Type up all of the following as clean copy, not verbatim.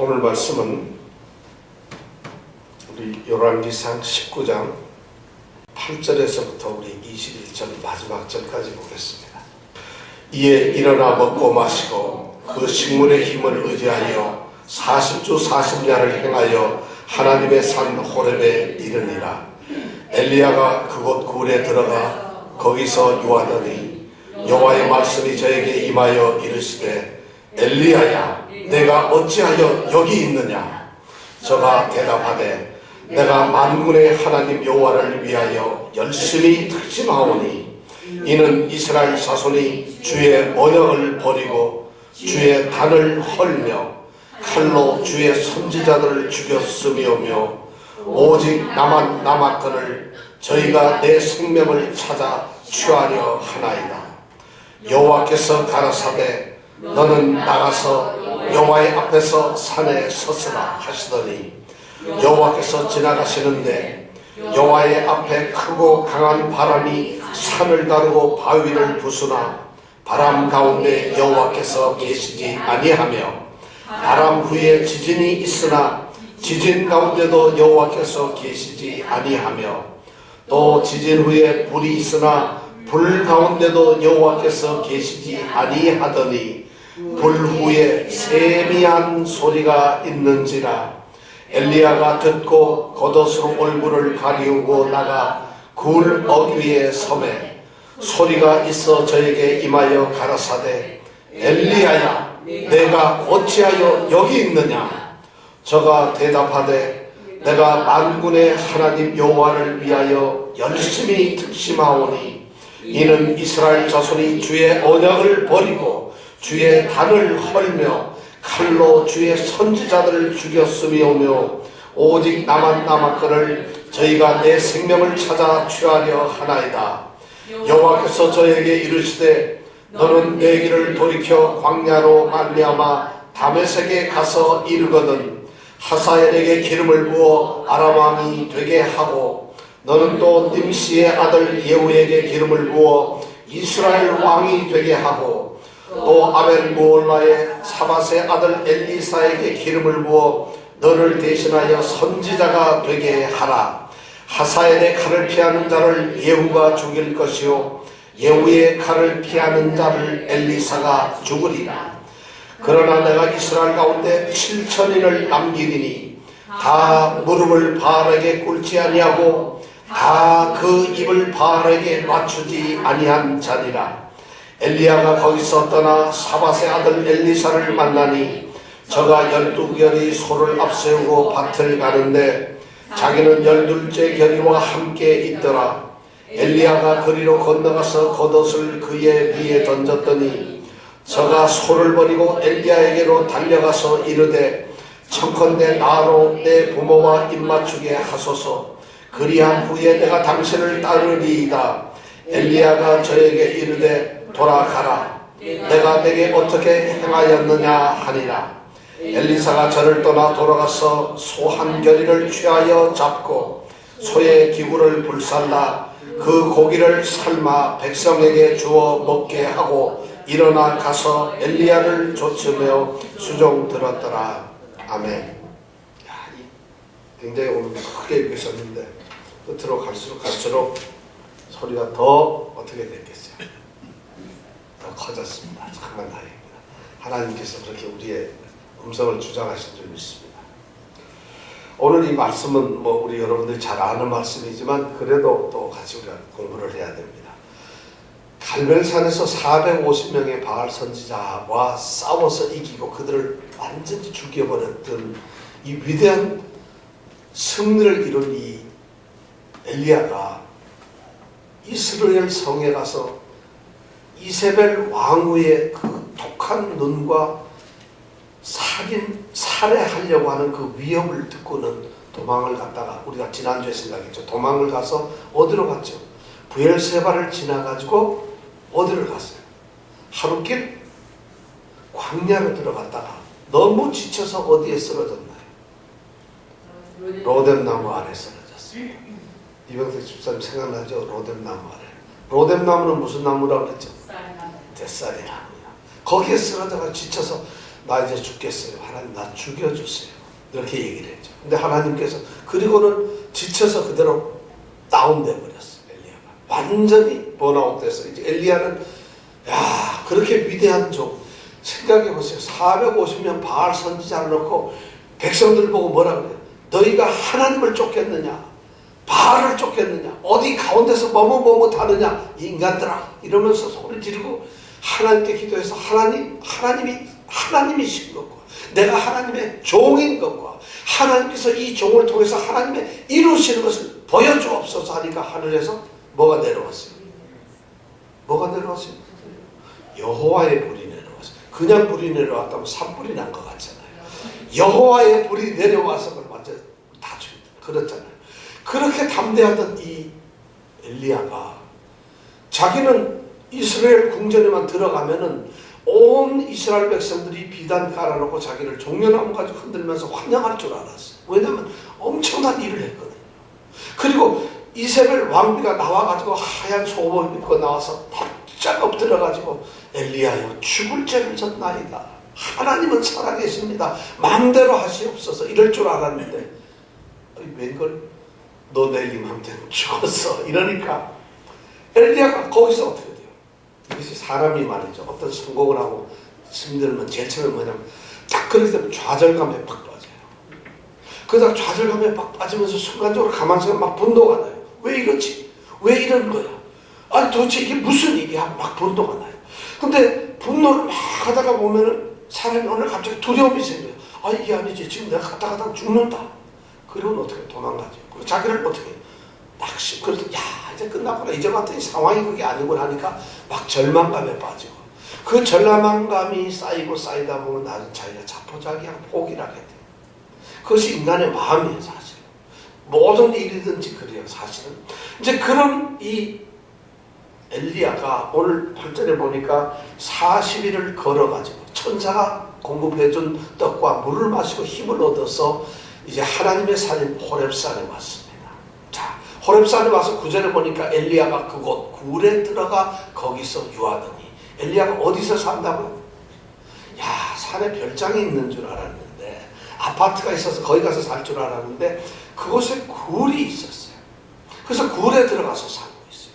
오늘 말씀은 우리 열왕기상 19장 8절에서부터 우리 21절 마지막 절까지 보겠습니다. 이에 일어나 먹고 마시고 그 식물의 힘을 의지하여 40주 40야를 행하여 하나님의 산 호렙에 이르니라. 엘리야가 그곳 굴에 들어가 거기서 유하더니 여호와의 말씀이 저에게 임하여 이르시되 엘리야야 내가 어찌하여 여기 있느냐. 저가 대답하되 내가 만군의 하나님 여호와를 위하여 열심히 특심하오니 이는 이스라엘 자손이 주의 언약을 버리고 주의 단을 헐며 칼로 주의 선지자들을 죽였음이오며 오직 나만 남았거늘 저희가 내 생명을 찾아 취하려 하나이다. 여호와께서 가라사대 너는 나가서 여호와의 앞에서 산에 섰으라 하시더니 여호와께서 지나가시는데 여호와의 앞에 크고 강한 바람이 산을 가르고 바위를 부수나 바람 가운데 여호와께서 계시지 아니하며 바람 후에 지진이 있으나 지진 가운데도 여호와께서 계시지 아니하며 또 지진 후에 불이 있으나 불 가운데도 여호와께서 계시지 아니하더니 불 후에 세미한 소리가 있는지라. 엘리야가 듣고 겉옷으로 얼굴을 가리우고 나가 굴 어귀에 서매 소리가 있어 저에게 임하여 가라사대 엘리야야 내가 어찌하여 여기 있느냐. 저가 대답하되 내가 만군의 하나님 여호와를 위하여 열심히 특심하오니 이는 이스라엘 자손이 주의 언약을 버리고 주의 단을 헐며 칼로 주의 선지자들을 죽였음이오며 오직 나만 남았거늘 저희가 내 생명을 찾아 취하려 하나이다. 여호와께서 저에게 이르시되 너는 내 길을 돌이켜 광야로 말미암아 다메섹에 가서 이르거든 하사엘에게 기름을 부어 아람 왕이 되게 하고 너는 또 님시의 아들 예후에게 기름을 부어 이스라엘 왕이 되게 하고 또 아벨 무올라의 사밧의 아들 엘리사에게 기름을 부어 너를 대신하여 선지자가 되게 하라. 하사엘의 칼을 피하는 자를 예후가 죽일 것이요 예후의 칼을 피하는 자를 엘리사가 죽으리라. 그러나 내가 이스라엘 가운데 7천인을 남기리니 다 무릎을 바알에게 꿇지 아니하고 다 그 입을 바알에게 맞추지 아니한 자니라. 엘리야가 거기서 떠나 사밧의 아들 엘리사를 만나니 저가 12결이 소를 앞세우고 밭을 가는데 자기는 12째 결이와 함께 있더라. 엘리야가 그리로 건너가서 겉옷을 그의 위에 던졌더니 저가 소를 버리고 엘리야에게로 달려가서 이르되 청컨대 나로 내 부모와 입맞추게 하소서. 그리한 후에 내가 당신을 따르리이다. 엘리야가 저에게 이르되 돌아가라. 내가 내게 어떻게 행하였느냐 하니라. 엘리사가 저를 떠나 돌아가서 소 한 결이를 취하여 잡고 소의 기구를 불살라 그 고기를 삶아 백성에게 주어 먹게 하고 일어나 가서 엘리야를 좇으며 수종 들었더라. 아멘. 굉장히 오늘 크게 읽으셨는데 끝으로 갈수록 소리가 더 어떻게 됐겠어요? 더 커졌습니다. 정말 다행입니다. 하나님께서 그렇게 우리의 음성을 주장하신 줄 믿습니다. 오늘 이 말씀은 우리 여러분들이 잘 아는 말씀이지만 그래도 또 같이 우리가 공부를 해야 됩니다. 갈멜산에서 450명의 바알 선지자와 싸워서 이기고 그들을 완전히 죽여버렸던 이 위대한 승리를 이룬 이 엘리야가 이스라엘 성에 가서 이세벨 왕후의 그 독한 눈과 살해하려고 하는 그 위협을 듣고는 도망을 갔다가 우리가 지난주에 생각했죠. 도망을 가서 어디로 갔죠? 브엘세바를 지나가지고 어디를 갔어요? 하룻길 광야로 들어갔다가 너무 지쳐서 어디에 쓰러졌나요? 로뎀나무 아래 쓰러졌어요. 이병택 집사님 생각나죠? 로뎀나무 아래. 로뎀나무는 무슨 나무라고 그랬죠? 뱃살의 나무야. 거기에 쓰러져가 지쳐서 나 이제 죽겠어요. 하나님 나 죽여주세요. 이렇게 얘기를 했죠. 근데 하나님께서 그리고는 지쳐서 그대로 다운돼 버렸어요. 엘리야가 완전히 번아웃 돼서 이제 엘리야는 야 그렇게 위대한 종 생각해 보세요. 450명 바알 선지자를 놓고 백성들 보고 뭐라 그래요? 너희가 하나님을 쫓겠느냐? 바알을 쫓겠느냐? 어디 가운데서 머뭇머뭇하느냐? 인간들아 이러면서 소리 지르고 하나님께 기도해서 하나님이신 것과 내가 하나님의 종인 것과 하나님께서 이 종을 통해서 하나님의 이루시는 것을 보여주옵소서 하니까 하늘에서 뭐가 내려왔어요? 뭐가 내려왔어요? 여호와의 불이 내려왔어요. 그냥 불이 내려왔다면 산불이 난 것 같잖아요. 여호와의 불이 내려와서 그걸 완전 다 죽인다. 그렇잖아요. 그렇게 담대하던 이 엘리야가 자기는 이스라엘 궁전에만 들어가면은 온 이스라엘 백성들이 비단 깔아놓고 자기를 종려나무 가지고 흔들면서 환영할 줄 알았어요. 왜냐하면 엄청난 일을 했거든요. 그리고 이세벨 왕비가 나와가지고 하얀 속옷을 입고 나와서 바짝 엎드려가지고 엘리야여 죽을 죄를 졌나이다. 하나님은 살아계십니다. 마음대로 하시옵소서 이럴 줄 알았는데 웬걸 너 내일 이맘 되면 죽었어 이러니까 엘리야가 거기서 어떻게 돼요? 이것이 사람이 말이죠. 어떤 성공을 하고 힘들면 제일 처음에 뭐냐면 딱 그렇게 되면 좌절감에 팍 빠져요. 그러다가 좌절감에 팍 빠지면서 순간적으로 가만히 있으면 막 분노가 나요. 왜 이러지? 왜 이런 거야? 아니 도대체 이게 무슨 일이야? 막 분노가 나요. 근데 분노를 막 하다가 보면은 사람이 오늘 갑자기 두려움이 생겨요. 아 이게 아니지. 지금 내가 가다가 죽는다. 그러면 어떻게 도망가죠? 그리고 자기를 어떻게 낙심. 그래서 야 이제 끝났구나. 이제 봤더니 상황이 그게 아니구나 하니까 막 절망감에 빠지고 그 절망감이 쌓이고 쌓이다 보면 나중에 자기가 자포자기하고 포기를 하게 돼요. 그것이 인간의 마음이에요. 사실 모든 일이든지 그래요. 사실은 이제 그런 이 엘리야가 오늘 8절에 보니까 40일을 걸어가지고 천사가 공급해준 떡과 물을 마시고 힘을 얻어서 이제 하나님의 산인 호렙산에 왔습니다. 자, 호렙산에 와서 9절에 보니까 엘리야가 그곳 굴에 들어가 거기서 유하더니 엘리야가 어디서 산다고요? 야, 산에 별장이 있는 줄 알았는데 아파트가 있어서 거기 가서 살 줄 알았는데 그곳에 굴이 있었어요. 그래서 굴에 들어가서 살고 있어요.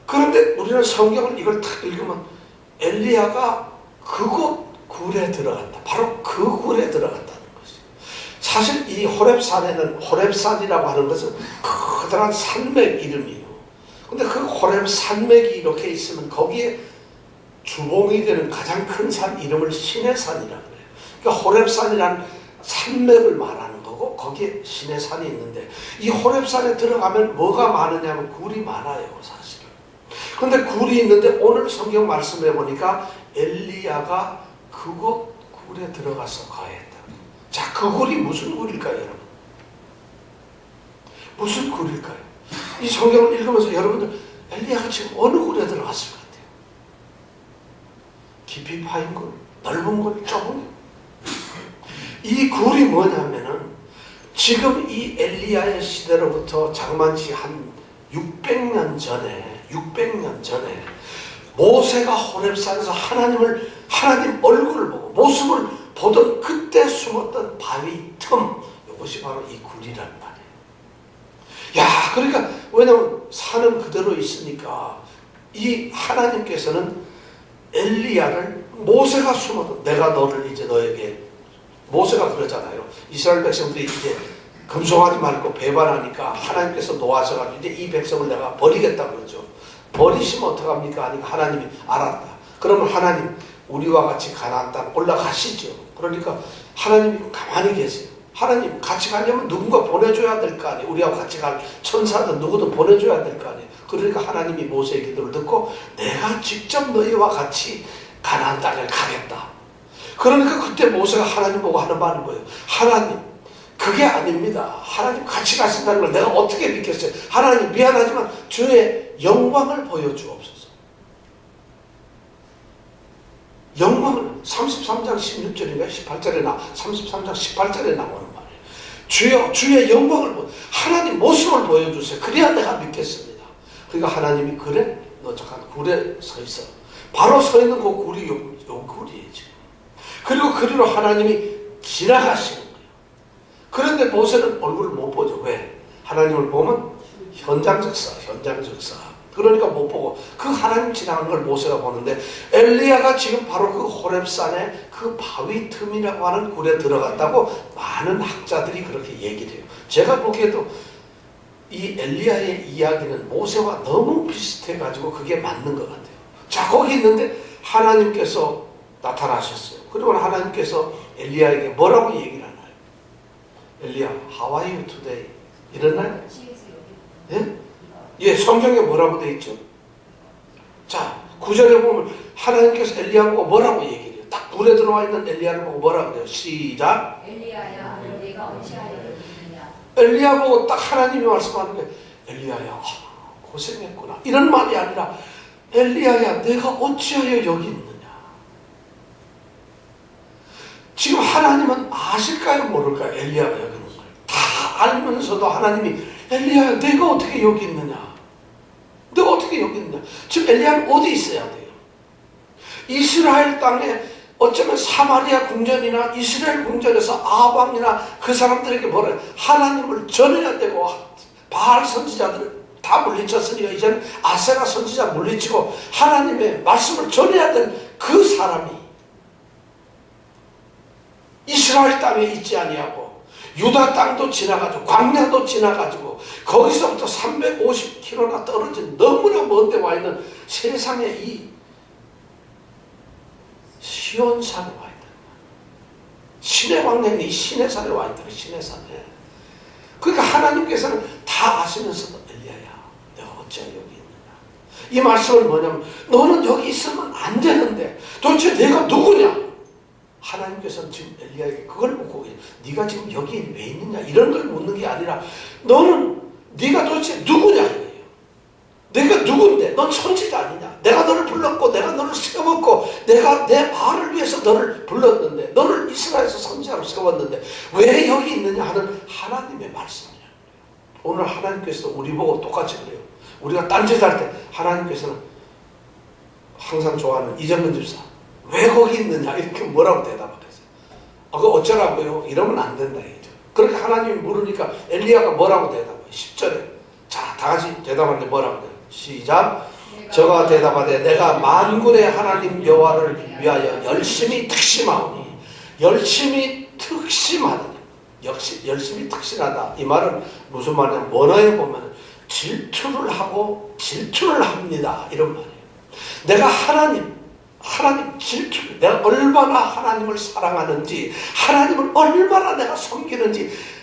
그런데 우리는 성경을 이걸 딱 읽으면 엘리야가 그곳 굴에 들어갔다. 바로 그 굴에 들어갔다는 것이에요. 사실 이 호렙산에는 호렙산이라고 하는 것은 커다란 산맥 이름이에요. 근데 그 호렙 산맥이 이렇게 있으면 거기에 주봉이 되는 가장 큰 산 이름을 시내산이라고 해요. 그러니까 호렙산이라는 산맥을 말하는 거고 거기에 시내산이 있는데 이 호렙산에 들어가면 뭐가 많으냐면 굴이 많아요. 사실은. 그런데 굴이 있는데 오늘 성경 말씀해 보니까 엘리야가 그곳 굴에 들어가서 거했다. 자, 그 굴이 무슨 굴일까요, 여러분? 무슨 굴일까요? 이 성경을 읽으면서 여러분들 엘리야가 지금 어느 굴에 들어갔을 것 같아요? 깊이 파인 굴, 넓은 굴, 좁은 굴. 이 굴이 뭐냐면은 지금 이 엘리야의 시대로부터 장만치 한 600년 전에 모세가 호렙산에서 하나님 얼굴을 보고 모습을 보던 그때 숨었던 바위 틈, 이것이 바로 이 굴이란 말이에요. 야, 그러니까 왜냐면 산은 그대로 있으니까 이 하나님께서는 엘리야를 모세가 숨어도 내가 너를 이제 너에게 모세가 그러잖아요. 이스라엘 백성들이 이제 금송하지 말고 배반하니까 하나님께서 놓아셔가지고 이제 이 백성을 내가 버리겠다 그러죠. 버리시면 어떡합니까? 하니까 하나님이 알았다. 그러면 하나님 우리와 같이 가나안 땅 올라가시죠. 그러니까 하나님이 가만히 계세요. 하나님 같이 가려면 누군가 보내줘야 될 거 아니에요. 우리하고 같이 갈 천사든 누구든 보내줘야 될 거 아니에요. 그러니까 하나님이 모세의 기도를 듣고 내가 직접 너희와 같이 가나안 땅을 가겠다. 그러니까 그때 모세가 하나님 보고 하는 말이 뭐예요? 하나님 그게 아닙니다. 하나님 같이 가신다는 걸 내가 어떻게 믿겠어요? 하나님 미안하지만 주의 영광을 보여주옵소서. 영광을 33장 16절인가 18절에 33장 18절에 나오는 말이에요. 주의 영광을 하나님 모습을 보여주세요. 그래야 내가 믿겠습니다. 그러니까 하나님이 그래 너 잠깐 굴에 서 있어. 바로 서 있는 그 굴이 요 굴이에요 지금. 그리고 그리로 하나님이 지나가시는 거예요. 그런데 모세는 얼굴을 못 보죠. 왜? 하나님을 보면 현장적사. 그러니까 못 보고 그 하나님 지나가는 걸 모세가 보는데, 엘리야가 지금 바로 그 호렙산의 그 바위 틈이라고 하는 굴에 들어갔다고 많은 학자들이 그렇게 얘기를 해요. 제가 보기에도 이 엘리야의 이야기는 모세와 너무 비슷해가지고 그게 맞는 것 같아요. 자, 거기 있는데 하나님께서 나타나셨어요. 그리고 하나님께서 엘리야에게 뭐라고 얘기를 하나요? 엘리야, how are you today? 이랬나요? 예? 예, 성경에 뭐라고 돼 있죠? 자, 9절에 보면 하나님께서 엘리야 보고 뭐라고 얘기해요? 딱 불에 들어와 있는 엘리야를 보고 뭐라고 해요? 시작. 엘리야야, 내가 어찌하여 있느냐. 엘리야 보고 딱 하나님이 말씀하는 게, 엘리야야, 고생했구나. 이런 말이 아니라, 엘리야야, 내가 어찌하여 여기 있느냐. 지금 하나님은 아실까요? 모를까요? 엘리야가 여기 있는 걸. 다 알면서도 하나님이, 엘리야야, 내가 어떻게 여기 있느냐. 내가 어떻게 여기 있느냐. 지금 엘리야는 어디 있어야 돼요? 이스라엘 땅에 어쩌면 사마리아 궁전이나 이스라엘 궁전에서 아방이나 그 사람들에게 뭐래? 하나님을 전해야 되고, 바알 선지자들 다 물리쳤으니까 이제는 아세라 선지자 물리치고 하나님의 말씀을 전해야 될 그 사람이 이스라엘 땅에 있지 아니하고 유다 땅도 지나가지고 광야도 지나가지고 거기서부터 350km나 떨어진 너무나 먼데 와 있는 세상의 이 시온산에 와 있다. 신의 광야에 이 시내산에 와 있다. 시내산에. 그러니까 하나님께서는 다 아시면서도, 엘리야야, 내가 어찌하여 여기 있느냐. 이 말씀은 뭐냐면, 너는 여기 있으면 안 되는데 도대체 내가 누구냐. 하나님께서는 지금 엘리야에게 그걸 묻고, 네가 지금 여기 왜 있느냐 이런 걸 묻는 게 아니라, 네가 도대체 누구냐 이거예요. 내가 누군데? 넌 선지자 아니냐? 내가 너를 불렀고 내가 너를 세웠고 내가 내 말을 위해서 너를 불렀는데, 너를 이스라엘에서 선지자로 세웠는데 왜 여기 있느냐 하는 하나님의 말씀이에요. 오늘 하나님께서 우리 보고 똑같이 그래요. 우리가 딴짓할 때 하나님께서는 항상 좋아하는 이정근 집사, 왜 거기 있느냐 이렇게 뭐라고 대답하겠어요? 그거 어쩌라고요? 이러면 안 된다 이죠. 그렇게 하나님이 물으니까 엘리야가 뭐라고 대답해요? 10절에 자, 다 같이 대답하는데 뭐라고 해요? 시작. 저가 대답하되 내가 만군의 하나님 여호와를 위하여 열심히 특심하오니. 열심히 특심하더니, 역시 열심히 특심하다. 이 말은 무슨 말이냐면, 원어에 보면 질투를 하고 질투를 합니다 이런 말이에요. 내가 하나님 질투, 내가 얼마나 하나님을 사랑하는지, 하나님을 얼마나 내가 섬기는지,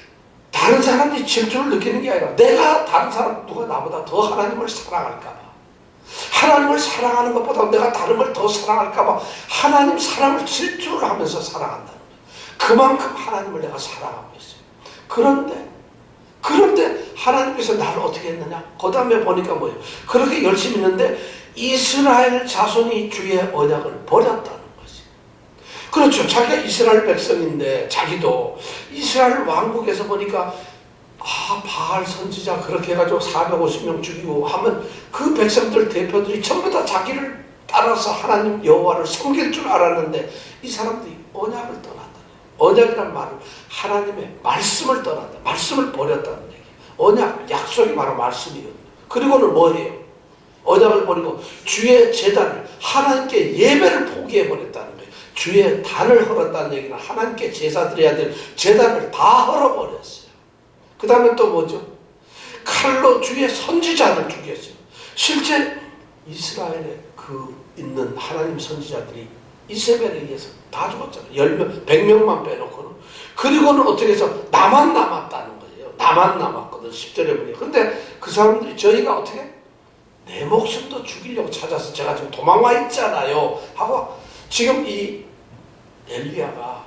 다른 사람들이 질투를 느끼는 게 아니라 내가 다른 사람 누가 나보다 더 하나님을 사랑할까 봐, 하나님을 사랑하는 것보다 내가 다른 걸 더 사랑할까 봐 하나님 사랑을 질투를 하면서 사랑한다는 거예요. 그만큼 하나님을 내가 사랑하고 있어요. 그런데 하나님께서 나를 어떻게 했느냐? 그 다음에 보니까 뭐예요? 그렇게 열심히 했는데 이스라엘 자손이 주의 언약을 버렸다는 것이. 그렇죠. 자기가 이스라엘 백성인데 자기도 이스라엘 왕국에서 보니까 바알 선지자 그렇게 해가지고 450명 죽이고 하면 그 백성들 대표들이 전부 다 자기를 따라서 하나님 여호와를 섬길 줄 알았는데 이 사람들이 언약을 떠났다. 언약이란 말은 하나님의 말씀을 떠났다. 말씀을 버렸다는 얘기. 언약, 약속이 바로 말씀이거든요. 그리고는 뭐예요? 언약을 버리고 주의 제단을, 하나님께 예배를 포기해버렸다는 거예요. 주의 단을 헐었다는 얘기는 하나님께 제사 드려야 될 제단을 다 헐어버렸어요. 그 다음에 또 뭐죠? 칼로 주의 선지자를 죽였어요. 실제 이스라엘에 그 있는 하나님 선지자들이 이세벨에 의해서 다 죽었잖아요. 10명, 100명만 빼놓고는. 그리고는 어떻게 해서 나만 남았다는 거예요. 나만 남았거든. 10절에 보니. 근데 그 사람들이 저희가 어떻게? 내 목숨도 죽이려고 찾아서 제가 지금 도망와 있잖아요 하고, 지금 이 엘리야가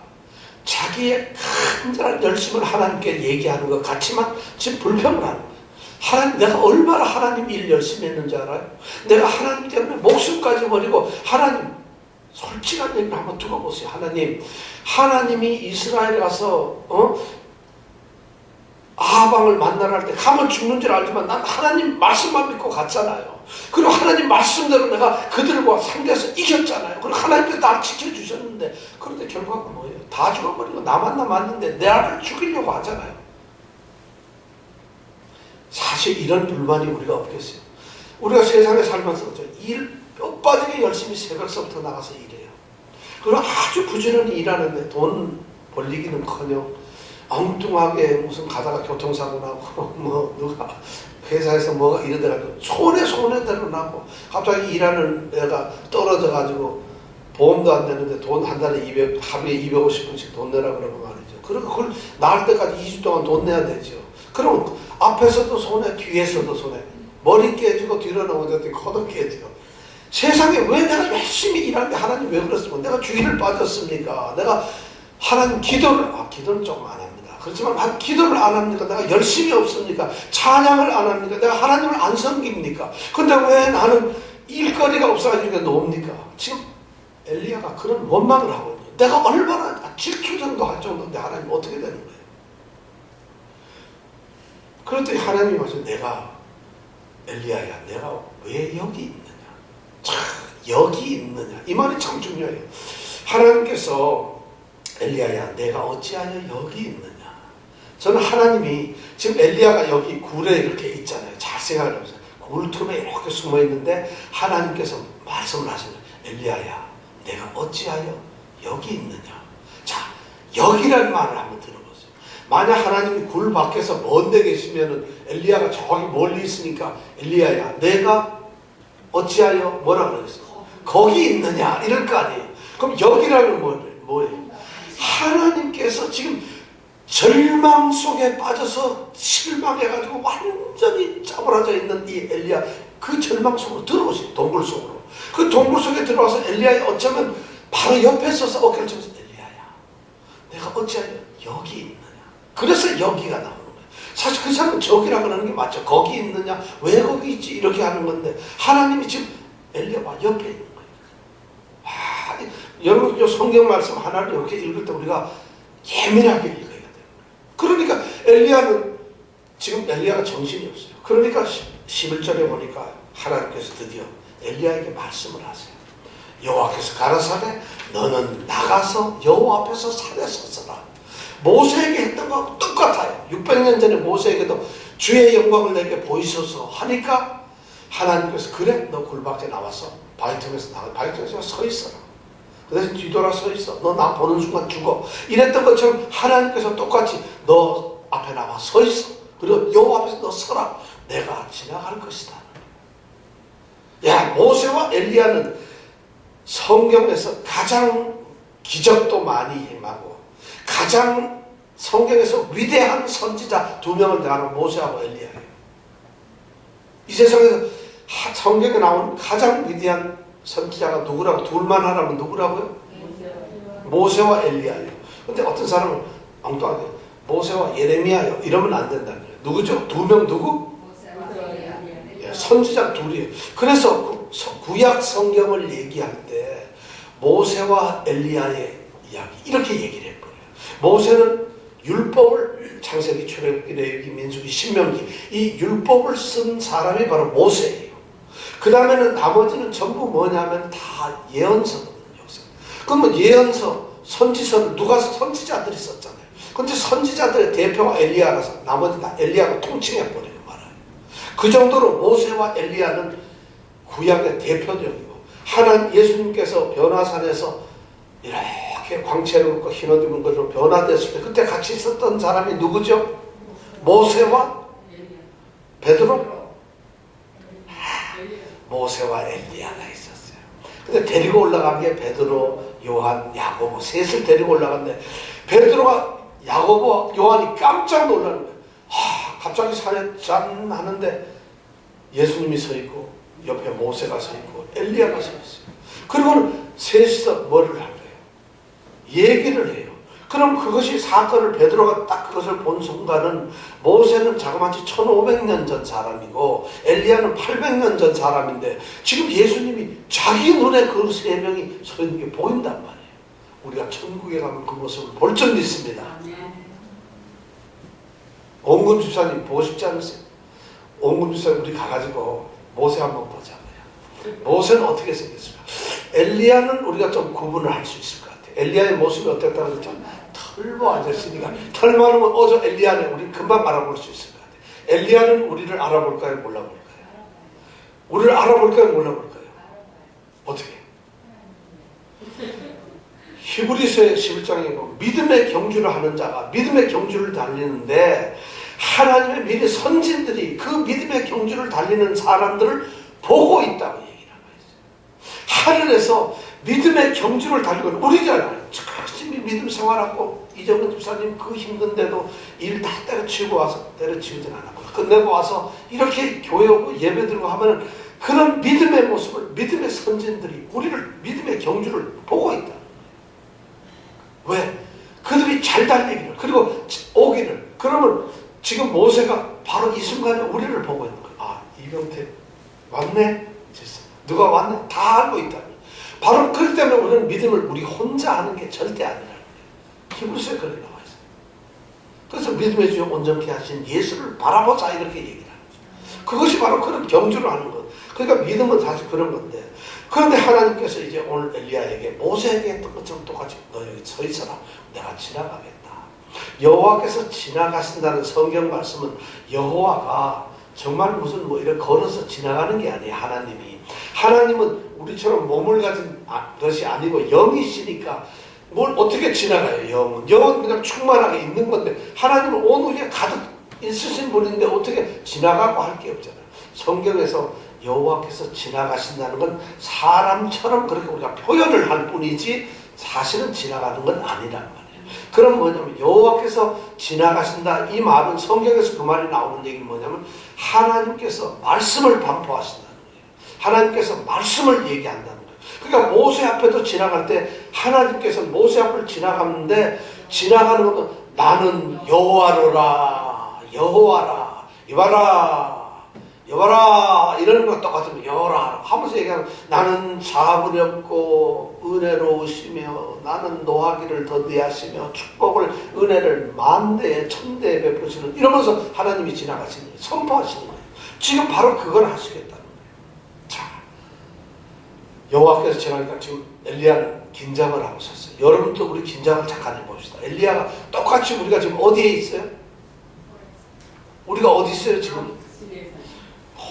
자기의 간절한 열심을 하나님께 얘기하는 것 같지만 지금 불평을 하는 거예요. 하나님, 내가 얼마나 하나님 일 열심히 했는지 알아요? 내가 하나님 때문에 목숨까지 버리고, 하나님, 솔직한 얘기를 한번 두고 보세요. 하나님이 이스라엘에 가서 아방을 만나러 갈 때 가면 죽는 줄 알지만 난 하나님 말씀만 믿고 갔잖아요. 그리고 하나님 말씀대로 내가 그들과 상대해서 이겼잖아요. 그리고 하나님께서 날 지켜주셨는데, 그런데 결과가 뭐예요? 다 죽어버리고 나만 남았는데 내 아들 죽이려고 하잖아요. 사실 이런 불만이 우리가 없겠어요. 우리가 세상에 살면서 뼈 빠지게 열심히 새벽서부터 나가서 일해요. 그리고 아주 부지런히 일하는데 돈 벌리기는커녕 엉뚱하게 무슨 가다가 교통사고 나고 뭐 누가 회사에서 뭐가 이러더라도 손해대로 나고, 갑자기 일하는 애가 떨어져가지고 보험도 안 되는데 돈 한 달에 하루에 250원씩 돈 내라 그러고 말이죠. 그리고 그걸 나을 때까지 2주 동안 돈 내야 되죠. 그럼 앞에서도 손해, 뒤에서도 손해. 머리 깨지고 뒤로 넘어졌더니 코도 깨지고. 세상에 왜 내가 열심히 일하는데 하나님 왜 그렇습니까? 내가 주의를 빠졌습니까? 내가 하나님 기도는 조금 안 합니다. 그렇지만 기도를 안 합니까? 내가 열심히 없습니까? 찬양을 안 합니까? 내가 하나님을 안 섬깁니까? 근데 왜 나는 일거리가 없어가지고 노입니까? 지금 엘리야가 그런 원망을 하고 있어요. 내가 얼마나 질투 정도 할 정도인데 하나님 어떻게 되는 거예요? 그랬더니 하나님이 와서 엘리야야, 내가 왜 여기 있느냐? 참, 여기 있느냐? 이 말이 참 중요해요. 하나님께서 엘리야야, 내가 어찌하여 여기 있느냐? 저는 하나님이 지금 엘리야가 여기 굴에 이렇게 있잖아요. 잘 생각을 해보세요. 굴 틈에 이렇게 숨어 있는데 하나님께서 말씀을 하시는 거예요. 엘리야야, 내가 어찌하여 여기 있느냐? 자, 여기란 말을 한번 들어보세요. 만약 하나님이 굴 밖에서 먼데 계시면은 엘리야가 저기 멀리 있으니까 엘리야야, 내가 어찌하여 뭐라 그러겠어요? 거기 있느냐? 이럴 거 아니에요. 그럼 여기라는 뭐예요? 하나님께서 지금 절망 속에 빠져서 실망해가지고 완전히 짜부라져 있는 이 엘리야, 그 절망 속으로 들어오세요. 동굴 속으로. 그 동굴 속에 들어와서 엘리야의 어쩌면 바로 옆에 서서 어깨를 치면서 엘리야야, 내가 어찌하여 여기 있느냐? 그래서 여기가 나오는 거예요. 사실 그 사람은 저기라고 하는 게 맞죠. 거기 있느냐? 왜 거기 있지? 이렇게 하는 건데 하나님이 지금 엘리야와 옆에 있는 거예요. 여러분, 이 성경 말씀 하나를 이렇게 읽을 때 우리가 예민하게 읽어야 돼요. 그러니까 지금 엘리야가 정신이 없어요. 그러니까 11절에 보니까 하나님께서 드디어 엘리야에게 말씀을 하세요. 여호와께서 가라사대 너는 나가서 여호와 앞에서 산에 섰어라. 모세에게 했던 거하고 똑같아요. 600년 전에 모세에게도 주의 영광을 내게 보이소서 하니까 하나님께서 그래, 너 굴밖에 나와서 바위틈에서 서 있어라. 그 대신 뒤돌아 서 있어. 너 나 보는 순간 죽어. 이랬던 것처럼 하나님께서 똑같이 너 앞에 나와 서 있어. 그리고 여호와 앞에서 너 서라. 내가 지나갈 것이다. 야, 모세와 엘리야는 성경에서 가장 기적도 많이 행하고 가장 성경에서 위대한 선지자 두 명을 대하는 모세하고 엘리야예요. 이 세상에서 성경에 나오는 가장 위대한 선지자가 누구라고 둘만 하라면 누구라고요? 모세와 엘리야예요. 근데 어떤 사람은 엉뚱하게 모세와 예레미야요 이러면 안 된다는 거예요. 누구죠? 두 명 누구? 예, 선지자 둘이에요. 그래서 구약 성경을 얘기할 때 모세와 엘리야의 이야기 이렇게 얘기를 해버려요. 모세는 율법을 창세기, 출애굽기, 레위기, 민수기, 신명기 이 율법을 쓴 사람이 바로 모세예요. 그 다음에는 나머지는 전부 뭐냐면 다 예언서거든요. 그러면 예언서, 선지서를 누가 선지자들이 썼잖아요. 근데 선지자들의 대표가 엘리야라서 나머지 다 엘리야가 통칭해버리고 말아요. 그 정도로 모세와 엘리야는 구약의 대표적이고 예수님께서 변화산에서 이렇게 광채를 입고 흰 옷 입은 것으로 변화됐을 때 그때 같이 있었던 사람이 누구죠? 모세와 베드로? 모세와 엘리야가 있었어요. 근데 데리고 올라간 게 베드로, 요한, 야고보 셋을 데리고 올라갔는데 베드로가 야고보, 요한이 깜짝 놀라는 거예요. 갑자기 산에 짠 하는데 예수님이 서 있고 옆에 모세가 서 있고 엘리야가 서 있어요. 그리고는 셋이서 뭐를 할 거예요? 얘기를 해요. 그럼 그것이 사건을 베드로가 딱 그것을 본 순간은 모세는 자그마치 1500년 전 사람이고 엘리야는 800년 전 사람인데 지금 예수님이 자기 눈에 그 세 명이 서 있는 게 보인단 말이에요. 우리가 천국에 가면 그 모습을 볼 줄 믿습니다. 온금 집사님 보고 싶지 않으세요? 온금 집사님 우리 가가지고 모세 한번 보자고요. 모세는 어떻게 생겼을까? 엘리야는 우리가 좀 구분을 할 수 있을 것 같아요. 엘리야의 모습이 어땠다고 그랬죠? 털보 아저씨니까 털 많으면 어저 엘리야네 우리 금방 알아볼 수 있을 것 같아요. 엘리야는 우리를 알아볼까요? 몰라볼까요? 우리를 알아볼까요? 몰라볼까요? 어떻게? 히브리서의 11장에 보면 믿음의 경주를 하는 자가 믿음의 경주를 달리는데 하나님의 미리 선진들이 그 믿음의 경주를 달리는 사람들을 보고 있다고 얘기를 하고 있어요. 하늘에서 믿음의 경주를 달리고 우리잖아요. 열심히 믿음 생활하고 이정근 집사님 그 힘든데도 일 다 때려치우고 와서 때려치우진 않았고 끝내고 와서 이렇게 교회 오고 예배 드리고 하면 그런 믿음의 모습을 믿음의 선진들이 우리를 믿음의 경주를 보고 있다. 왜? 그들이 잘 달리기를 그리고 오기를 그러면 지금 모세가 바로 이 순간에 우리를 보고 있는 거예요. 아 이병태 왔네? 누가 왔네? 다 알고 있다. 바로 그렇기 때문에 우리는 믿음을 우리 혼자 하는 게 절대 아니라는 거예요. 히브리서에 그렇게 나와 있어요. 그래서 믿음의 주요 온전케 하신 예수를 바라보자 이렇게 얘기를 하는 거예요. 그것이 바로 그런 경주를 하는 것. 그러니까 믿음은 사실 그런 건데 그런데 하나님께서 이제 오늘 엘리야에게 모세에게 했던 것처럼 똑같이 너 여기 서 있어라. 내가 지나가겠다. 여호와께서 지나가신다는 성경 말씀은 여호와가 정말 무슨 뭐 이렇게 걸어서 지나가는 게 아니에요. 하나님은 우리처럼 몸을 가진 것이 아니고 영이시니까 뭘 어떻게 지나가요. 영은 그냥 충만하게 있는 건데 하나님은 온 우리에 가득 있으신 분인데 어떻게 지나가고 할 게 없잖아요. 성경에서 여호와께서 지나가신다는 건 사람처럼 그렇게 우리가 표현을 할 뿐이지 사실은 지나가는 건 아니란 말이에요. 그럼 뭐냐면 여호와께서 지나가신다 이 말은 성경에서 그 말이 나오는 얘기는 뭐냐면 하나님께서 말씀을 반포하신다는 거예요. 하나님께서 말씀을 얘기한다는 거예요. 그러니까 모세 앞에도 지나갈 때 하나님께서 모세 앞을 지나가는데 지나가는 것은 나는 여호와로라 여호와라 여봐라 이러는 거 똑같으면 여호라 하면서 얘기하면 나는 자분이 없고 은혜로우시며 나는 노하기를 더디하시며 축복을 은혜를 만대에 천대에 베푸시는 이러면서 하나님이 지나가시는 거예요. 선포하시는 거예요. 지금 바로 그걸 하시겠다는 거예요. 자, 여호와께서 지나니까 지금 엘리야는 긴장을 하고 있었어요. 여러분도 우리 긴장을 잠깐 해봅시다. 엘리야가 똑같이 우리가 지금 어디에 있어요? 우리가 어디 있어요 지금?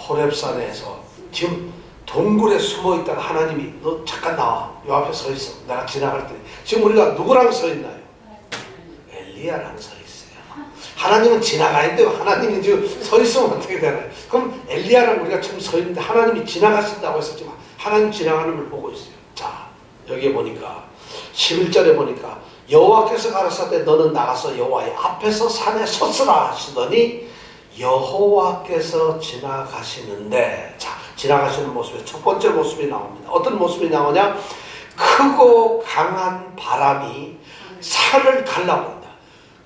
호렙산에서 지금 동굴에 숨어 있다가 하나님이 너 잠깐 나와 요 앞에 서 있어 내가 지나갈 때 지금 우리가 누구랑 서 있나요? 엘리야랑 서 있어요. 하나님은 지나가야 돼요. 하나님이 지금 서 있으면 어떻게 되나요? 그럼 엘리야랑 우리가 지금 서 있는데 하나님이 지나가신다고 했었지만 하나님 지나가는 걸 보고 있어요. 자 여기에 보니까 11절에 보니까 여호와께서 가라사대 너는 나가서 여호와의 앞에서 산에 섰으라 하시더니 여호와께서 지나가시는데 자 지나가시는 모습의 첫 번째 모습이 나옵니다. 어떤 모습이 나오냐? 크고 강한 바람이 산을 갈라버린다.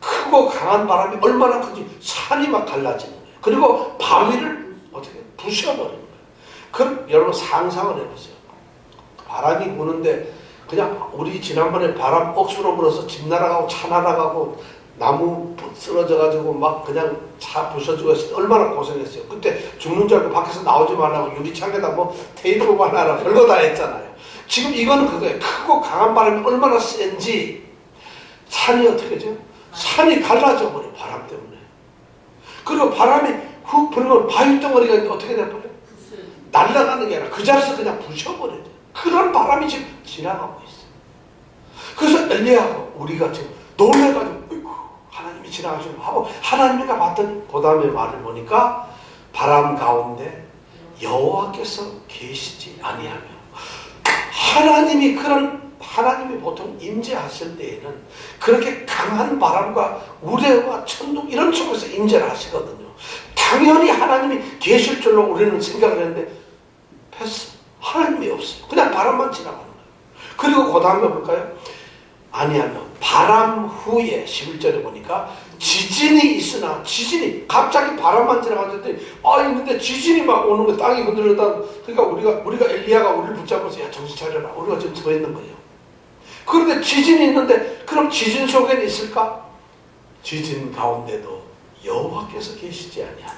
크고 강한 바람이 얼마나 큰지 산이 막 갈라지는 거예요. 그리고 바위를 어떻게 부셔버리는 거예요. 그럼 여러분 상상을 해보세요. 바람이 부는데 그냥 우리 지난번에 바람 억수로 불어서 집 날아가고 차 날아가고 나무 쓰러져가지고 막 그냥 차 부서지고 했을 때 얼마나 고생했어요. 그때 죽는 줄 알고 밖에서 나오지 말라고 유리창에다 뭐 테이프 발라라 별거 다 했잖아요. 지금 이거는 그거예요. 크고 강한 바람이 얼마나 센지 산이 어떻게 되죠? 산이 갈라져 버려요. 바람 때문에. 그리고 바람이 훅 불면 바위덩어리가 어떻게 돼버려요? 날아가는 게 아니라 그 자리에서 그냥 부셔버려요. 그런 바람이 지금 지나가고 있어요. 그래서 엘리야가 우리가 지금 놀래가지고 하나님이 지나가시는 하고 하나님이가 봤더니 그 다음에 말을 보니까 바람 가운데 여호와께서 계시지 아니하며 하나님이 보통 임재하실 때에는 그렇게 강한 바람과 우레와 천둥 이런 속에서 임재를 하시거든요. 당연히 하나님이 계실 줄로 우리는 생각을 했는데 패스 하나님이 없어요. 그냥 바람만 지나가는 거예요. 그리고 그 다음에 볼까요? 아니하며 바람 후에 11절에 보니까 지진이 있으나 지진이 갑자기 바람만 지나갔더니 있는데 지진이 막 오는 거 땅이 흔들렸다. 그러니까 우리가 엘리야가 우리를 붙잡아서 야 정신 차려라. 우리가 지금 서 있는 거예요. 그런데 지진이 있는데 그럼 지진 속에는 있을까? 지진 가운데도 여호와께서 계시지 아니하며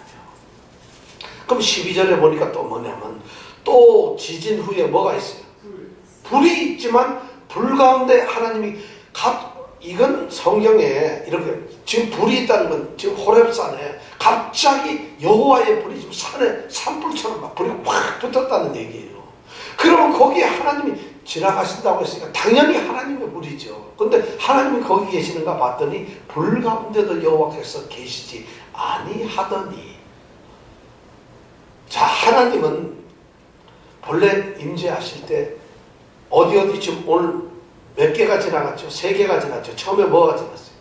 그럼 12절에 보니까 또 뭐냐면 또 지진 후에 뭐가 있어요? 불이 있지만 불 가운데 하나님이 이건 성경에 이렇게 지금 불이 있다는 건 지금 호렙산에 갑자기 여호와의 불이 지금 산에 산불처럼 막 불이 확 붙었다는 얘기예요. 그러면 거기에 하나님이 지나가신다고 했으니까 당연히 하나님의 불이죠. 근데 하나님이 거기 계시는가 봤더니 불 가운데도 여호와께서 계시지 아니하더니. 자, 하나님은 본래 임재하실 때 어디 지금 오늘 몇 개가 지나갔죠? 3개가 지났죠. 처음에 뭐가 지났어요?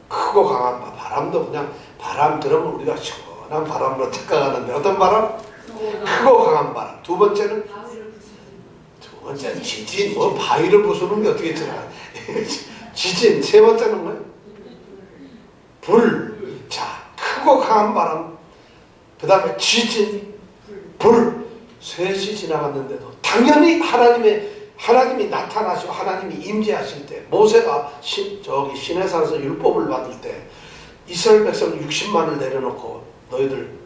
크고 강한 바람도 그냥 바람 들으면 우리가 시원한 바람으로 착각하는데 어떤 바람? 크고 강한 바람. 두 번째는 지진, 뭐 바위를 부수는 게 어떻게 지나가? 지진. 세 번째는 뭐예요? 불. 자, 크고 강한 바람. 그 다음에 지진, 불. 셋이 지나갔는데도 당연히 하나님이 나타나시고 하나님이 임재하실 때 모세가 시내산에서 율법을 받을 때 이스라엘 백성 60만을 내려놓고 너희들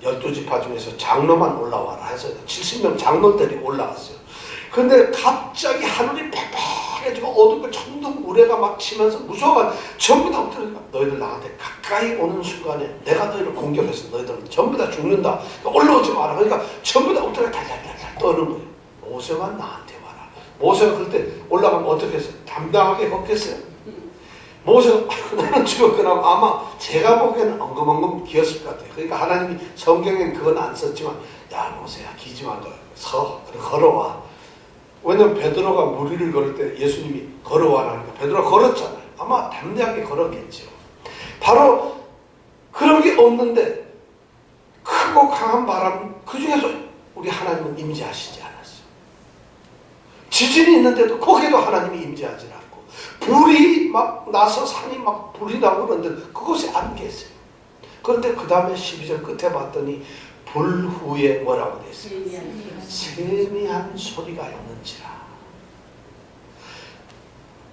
12지파 중에서 장로만 올라와라 해서 70명 장로들이 올라갔어요. 근데 갑자기 하늘이 팽팽해지고 어둡고 천둥 우레가 막 치면서 무서워가 전부 다 엎드리니까 너희들 나한테 가까이 오는 순간에 내가 너희를 공격해서 너희들은 전부 다 죽는다. 올라오지 마라. 그러니까 전부 다 엎드려 달달달달 떠는 거예요. 모세만 나한테 와라. 모세가 그때 올라가면 어떻게 했어요? 담당하게 걷겠어요? 모세가 나는 죽었거나 아마 제가 보기에는 엉금엉금 기었을 것 같아요. 그러니까 하나님이 성경엔 그건 안 썼지만 야 모세야 기지 말고 걸어와. 왜냐면 베드로가 물 위를 걸을 때 예수님이 걸어와라니까 베드로가 걸었잖아요. 아마 담대하게 걸었겠죠. 바로 그런 게 없는데 크고 강한 바람 그 중에서 우리 하나님은 임재하시지 않았어요. 지진이 있는데도 거기에도 하나님이 임재하지 않고 불이 막 나서 산이 막 불이 나고 그러는데 그곳에 안 계세요. 그런데 그 다음에 12절 끝에 봤더니 불 후에 뭐라고 되어 있어요? 세미한 소리가 있는지라.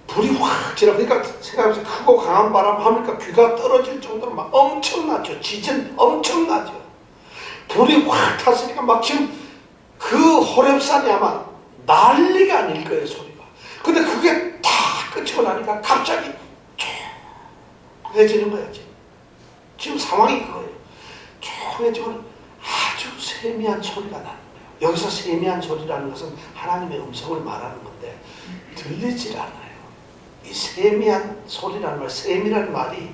불이 확 지나. 그러니까 생각해보세요. 크고 강한 바람 하니까 귀가 떨어질 정도로 막 엄청나죠. 지진 엄청나죠. 불이 확 탔으니까 막 지금 그 호렙산이 아마 난리가 아닐 거예요, 소리가. 근데 그게 다 끝이고 나니까 갑자기 조용해지는 거예요. 지금 상황이 그거예요. 조용해지고 아주 세미한 소리가 나는 거예요. 여기서 세미한 소리라는 것은 하나님의 음성을 말하는 건데 들리질 않아요. 이 세미한 소리라는 말, 세미라는 말이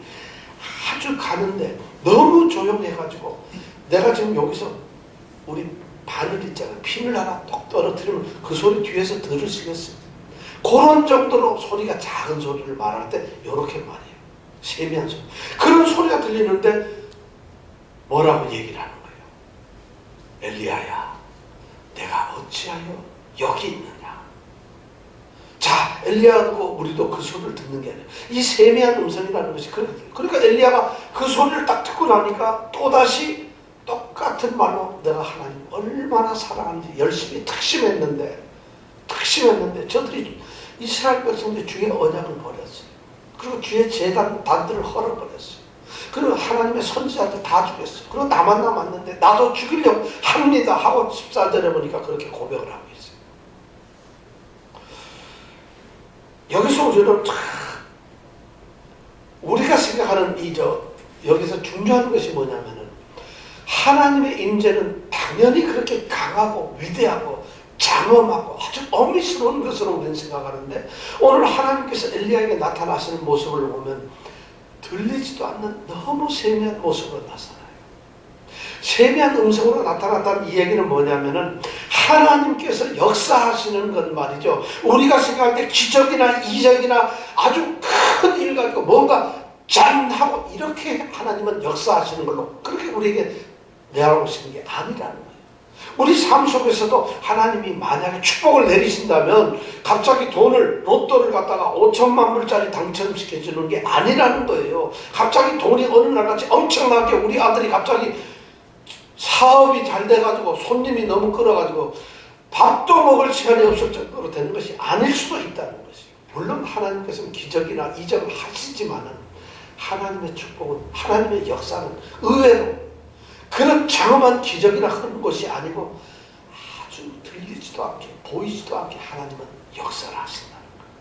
아주 가는데 너무 조용해가지고 내가 지금 여기서 우리 바늘 있잖아요. 핀을 하나 똑 떨어뜨리면 그 소리 뒤에서 들으시겠어요? 그런 정도로 소리가 작은 소리를 말할 때 이렇게 말해요. 세미한 소리. 그런 소리가 들리는데 뭐라고 얘기를 하는 거예요? 엘리야야, 내가 어찌하여 여기 있느냐? 자, 엘리야하고 우리도 그 소리를 듣는 게 아니에요. 이 세미한 음성이라는 것이 그러니까 엘리야가 그 소리를 딱 듣고 나니까 또다시 똑같은 말로 내가 하나님 얼마나 사랑하는지 열심히 특심했는데 저들이 이스라엘 백성들이 주의 언약을 버렸어요. 그리고 주의 제단들을 헐어버렸어요. 그리고 하나님의 선지자들 다 죽였어요. 그리고 나만 남았는데 나도 죽이려고 합니다 하고 14절에 보니까 그렇게 고백을 하고 있어요. 여기서 우리가 생각하는 여기서 중요한 것이 뭐냐면은 하나님의 임재는 당연히 그렇게 강하고 위대하고 장엄하고 아주 어미스러운 것으로 우리는 생각하는데 오늘 하나님께서 엘리야에게 나타나시는 모습을 보면 들리지도 않는 너무 세미한 모습으로 나타나요. 세미한 음성으로 나타났다는 이 얘기는 뭐냐면은 하나님께서 역사하시는 것 말이죠. 우리가 생각할 때 기적이나 이적이나 아주 큰 일 가지고 뭔가 짠하고 이렇게 하나님은 역사하시는 걸로 그렇게 우리에게 내어오시는 게 아니라는 거예요. 우리 삶 속에서도 하나님이 만약에 축복을 내리신다면 갑자기 로또를 갖다가 5천만 불짜리 당첨시켜주는 게 아니라는 거예요. 갑자기 돈이 어느 날같이 엄청나게 우리 아들이 갑자기 사업이 잘 돼가지고 손님이 너무 끌어가지고 밥도 먹을 시간이 없을 정도로 되는 것이 아닐 수도 있다는 것이에요. 물론 하나님께서는 기적이나 이적을 하시지만은 하나님의 축복은 하나님의 역사는 의외로 그런 장엄한 기적이나 그런 것이 아니고 아주 들리지도 않게 보이지도 않게 하나님은 역사를 하신다는 거예요.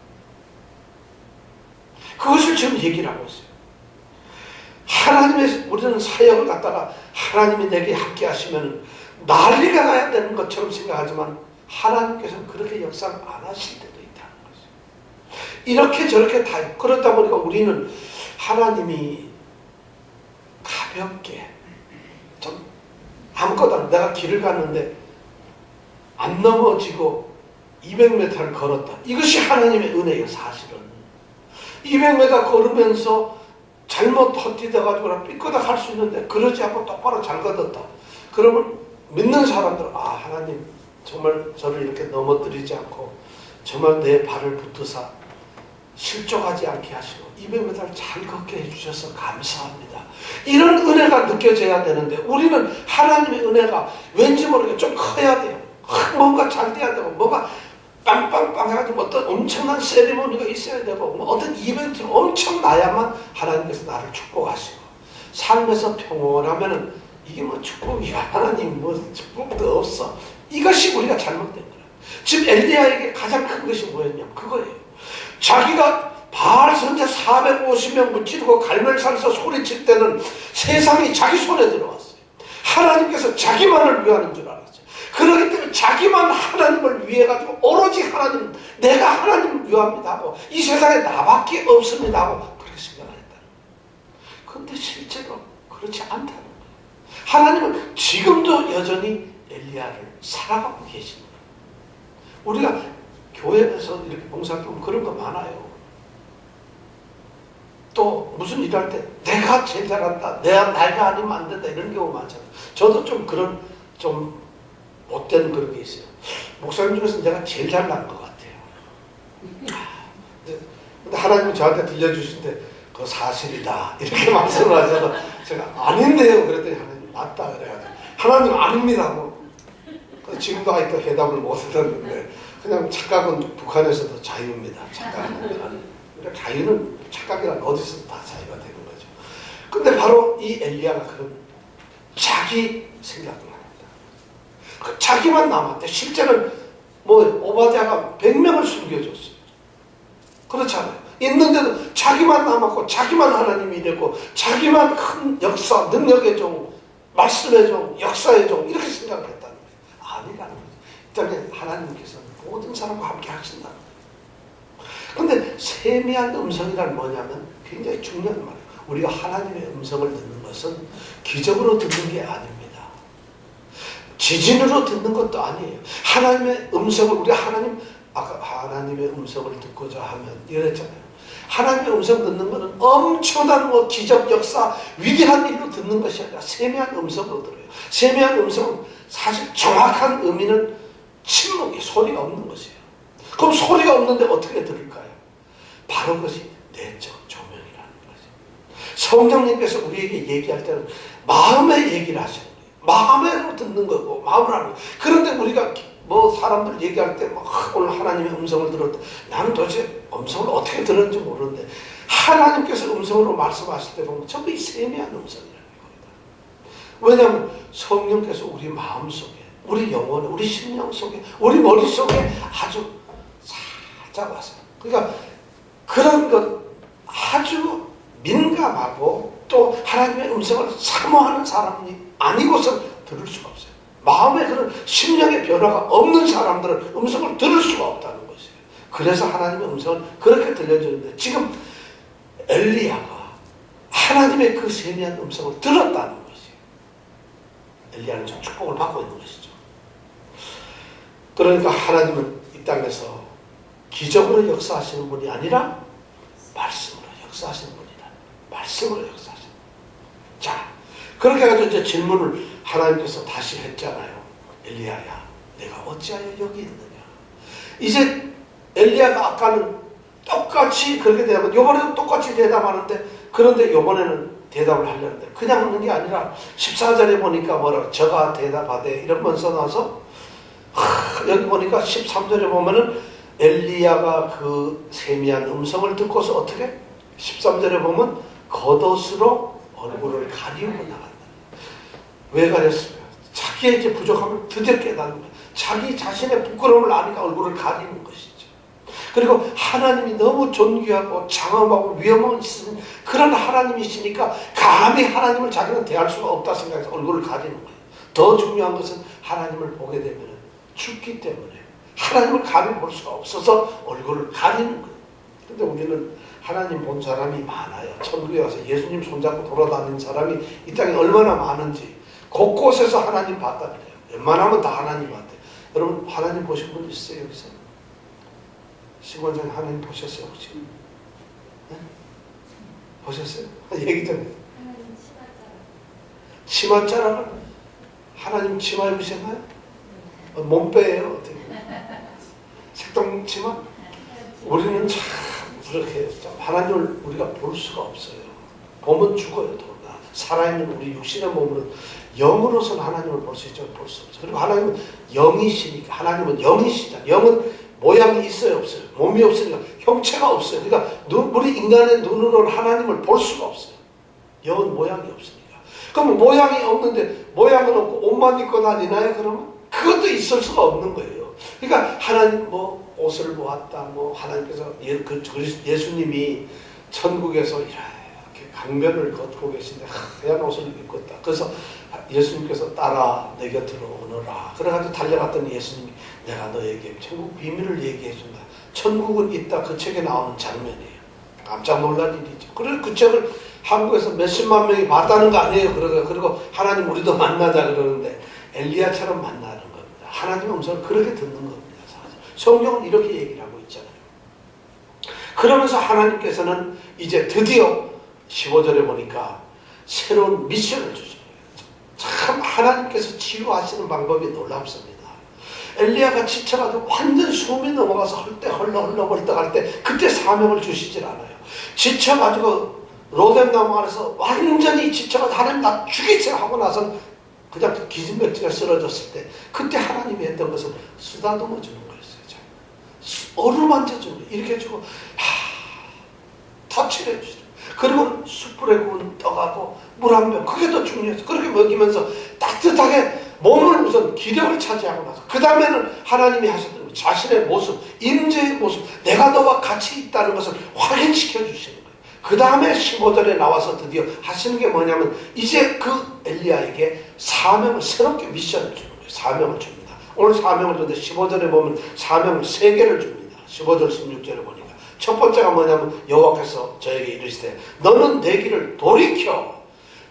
그것을 지금 얘기를 하고 있어요. 하나님의 우리는 사역을 갖다가 하나님이 내게 함께 하시면 난리가 나야 되는 것처럼 생각하지만 하나님께서는 그렇게 역사를 안 하실 때도 있다는 거죠. 이렇게 저렇게 다 그렇다 보니까 우리는 하나님이 가볍게 좀 아무것도 내가 길을 갔는데 안 넘어지고 200m를 걸었다. 이것이 하나님의 은혜예요. 사실은 200m 걸으면서 잘못 헛디뎌가지고 삐끄덕 할 수 있는데 그러지 않고 똑바로 잘 걷었다. 그러면 믿는 사람들은 아 하나님 정말 저를 이렇게 넘어뜨리지 않고 정말 내 발을 붙드사 실족하지 않게 하시고 200m를 잘 걷게 해주셔서 감사합니다. 이런 은혜가 느껴져야 되는데 우리는 하나님의 은혜가 왠지 모르게 좀 커야 돼요. 뭔가 잘 돼야 되고 뭔가 빵빵빵 해가지고 어떤 엄청난 세리머니가 있어야 되고 뭐 어떤 이벤트가 엄청 나야만 하나님께서 나를 축복하시고 삶에서 평온하면은 이게 뭐 축복이야 하나님 뭐 축복도 없어. 이것이 우리가 잘못된 거예요. 지금 엘리야에게 가장 큰 것이 뭐였냐면 그거예요. 자기가 바알 선제 450명 무찌르고 갈멜산에서 소리칠 때는 세상이 자기 손에 들어왔어요. 하나님께서 자기만을 위하는 줄 알았어요. 그렇기 때문에 자기만 하나님을 위해 가지고 오로지 하나님 내가 하나님을 위합니다 하고 이 세상에 나밖에 없습니다 하고 그렇게 생각을 했다는 거예요. 그런데 실제로 그렇지 않다는 거예요. 하나님은 지금도 여전히 엘리야를 살아가고 계십니다. 우리가 교회에서 이렇게 봉사하면 그런 거 많아요. 또 무슨 일 할 때 내가 제일 잘한다. 내가 아니면 안 된다. 이런 경우 많잖아요. 저도 좀 그런 좀 못된 그런 게 있어요. 목사님 중에서 내가 제일 잘난 것 같아요. 근데 하나님은 저한테 들려주신데 그거 사실이다. 이렇게 말씀을 하셔서 제가 아닌데요. 그랬더니 하나님 맞다. 그래가지고 하나님 아닙니다. 뭐. 지금도 아직도 해답을 못 얻었는데 그냥 착각은 북한에서도 자유입니다. 착각은. 그러니까 자유는 착각이란 어디서도 다 자유가 되는 거죠. 근데 바로 이 엘리야가 그런 자기 생각을 합니다. 자기만 남았대. 실제는 뭐 오바댜가 100명을 숨겨줬어요. 그렇잖아요. 있는데도 자기만 남았고 자기만 하나님이 되고 자기만 큰 역사, 능력의 종, 말씀의 종, 역사의 종 이렇게 생각을 했다는 거예요. 아니라는 거죠. 일단 하나님께서 모든 사람과 함께 하신다는 거예요. 근데 세미한 음성이란 뭐냐면 굉장히 중요한 말이에요. 우리가 하나님의 음성을 듣는 것은 기적으로 듣는 게 아닙니다. 지진으로 듣는 것도 아니에요. 하나님의 음성을 우리가 아까 하나님의 음성을 듣고자 하면 이랬잖아요. 하나님의 음성 듣는 것은 엄청난 뭐 기적, 역사, 위대한 일로 듣는 것이 아니라 세미한 음성으로 들어요. 세미한 음성은 사실 정확한 의미는 침묵이 소리가 없는 것이에요. 그럼 소리가 없는데 어떻게 들을까요? 바로 그것이 내적 조명이라는 거죠. 성령님께서 우리에게 얘기할 때는 마음의 얘기를 하시는 거예요. 마음으로 듣는 거고 마음으로 하는 거예요. 그런데 우리가 뭐 사람들 얘기할 때 오늘 하나님의 음성을 들었다. 나는 도대체 음성을 어떻게 들었는지 모르는데 하나님께서 음성으로 말씀하실 때 보면 전부 이 세미한 음성이라는 겁니다. 왜냐하면 성령께서 우리 마음속에 우리 영혼에 우리 심령 속에 우리 머릿속에 아주 살짝 왔어요. 그러니까 그런 것 아주 민감하고 또 하나님의 음성을 사모하는 사람이 아니고서 들을 수가 없어요. 마음에 그런 심령의 변화가 없는 사람들은 음성을 들을 수가 없다는 것이에요. 그래서 하나님의 음성을 그렇게 들려주는데 지금 엘리야가 하나님의 그 세미한 음성을 들었다는 것이에요. 엘리야는 지금 축복을 받고 있는 것이죠. 그러니까 하나님은 이 땅에서 기적으로 역사하시는 분이 아니라 말씀으로 역사하시는 분이다. 말씀으로 역사하시는 분. 자, 그렇게 해가지고 이제 질문을 하나님께서 다시 했잖아요. 엘리야야, 내가 어찌하여 여기 있느냐. 이제 엘리야가 아까는 똑같이 그렇게 대답하고 이번에도 똑같이 대답하는데 그런데 이번에는 대답을 하려는데 그냥 하는 게 아니라 14절에 보니까 뭐라 저가 대답하되 이런 건 써놔서 여기 보니까 13절에 보면은 엘리야가 그 세미한 음성을 듣고서 어떻게 13절에 보면 겉옷으로 얼굴을 가리우고 나간다. 왜 가렸어요? 자기의 이제 부족함을 드디어 깨닫는 거예요. 자기 자신의 부끄러움을 아니까 얼굴을 가리는 것이죠. 그리고 하나님이 너무 존귀하고 장엄하고 위험한 그런 하나님이시니까 감히 하나님을 자기는 대할 수가 없다 생각해서 얼굴을 가리는 거예요. 더 중요한 것은 하나님을 보게 되면 죽기 때문에 하나님을 감히 볼 수가 없어서 얼굴을 가리는 거예요. 근데 우리는 하나님 본 사람이 많아요. 천국에 와서 예수님 손잡고 돌아다니는 사람이 이 땅에 얼마나 많은지 곳곳에서 하나님 봤다 그래요. 웬만하면 다 하나님 봤대요. 여러분 하나님 보신 분 있어요 여기서? 시골장에 하나님 보셨어요 혹시? 네? 보셨어요? 얘기 좀 해요. 하나님 치마자락을 하나님 치마 입으셨나요? 몸빼예요 어떻게? 색동 치마? 우리는 참 그렇게 하나님을 우리가 볼 수가 없어요. 보면 죽어요. 살아있는 우리 육신의 몸으로는 영으로서는 하나님을 볼 수 있죠. 볼 수 없어요. 그리고 하나님은 영이시니까 하나님은 영이시다. 영은 모양이 있어요 없어요? 몸이 없으니까 형체가 없어요. 그러니까 우리 인간의 눈으로는 하나님을 볼 수가 없어요. 영은 모양이 없으니까. 그럼 모양이 없는데 모양은 없고 옷만 입고 다니나요 그러면? 그것도 있을 수가 없는 거예요. 그러니까 하나님 뭐 옷을 보았다 뭐 하나님께서 예수님이 천국에서 이렇게 강변을 걷고 계신데 하얀 옷을 입고 있다. 그래서 예수님께서 따라 내 곁으로 오너라. 그래가지고 달려갔더니 예수님이 내가 너에게 천국 비밀을 얘기해 준다. 천국은 있다. 그 책에 나오는 장면이에요. 깜짝 놀란 일이죠. 그래서 그 책을 한국에서 몇십만 명이 봤다는 거 아니에요. 그리고 하나님 우리도 만나자 그러는데 엘리야처럼 만나는 겁니다. 하나님의 음성을 그렇게 듣는 겁니다. 성경은 이렇게 얘기를 하고 있잖아요. 그러면서 하나님께서는 이제 드디어 15절에 보니까 새로운 미션을 주시는 거예요. 참 하나님께서 치유하시는 방법이 놀랍습니다. 엘리야가 지쳐가지고 완전 숨이 넘어가서 헐떡헐떡 때 그때 사명을 주시질 않아요. 지쳐가지고 로뎀나무 아래서 완전히 지쳐가지고 하나님 나 죽이세요 하고 나서 그냥 기진맥지가 쓰러졌을 때 그때 하나님이 했던 것은 쓰다듬어 주는 거였어요. 어루만져 주는 거예요. 이렇게 해주고 터치를 해주시죠. 그리고 숯불에 구운 떡하고 물 한 병 그게 더 중요해서 그렇게 먹이면서 따뜻하게 몸을 우선 기력을 차지하고 나서 그 다음에는 하나님이 하셨던 자신의 모습 임재의 모습 내가 너와 같이 있다는 것을 확인시켜 주시는 거예요. 그 다음에 15절에 나와서 드디어 하시는 게 뭐냐면 이제 그 엘리야에게 사명을 새롭게 미션을 주는 거예요. 사명을 줍니다. 오늘 사명을 주는데 15절에 보면 사명을 3개를 줍니다. 15절 16절에 보니까 첫 번째가 뭐냐면 여호와께서 저에게 이르시되 너는 내 길을 돌이켜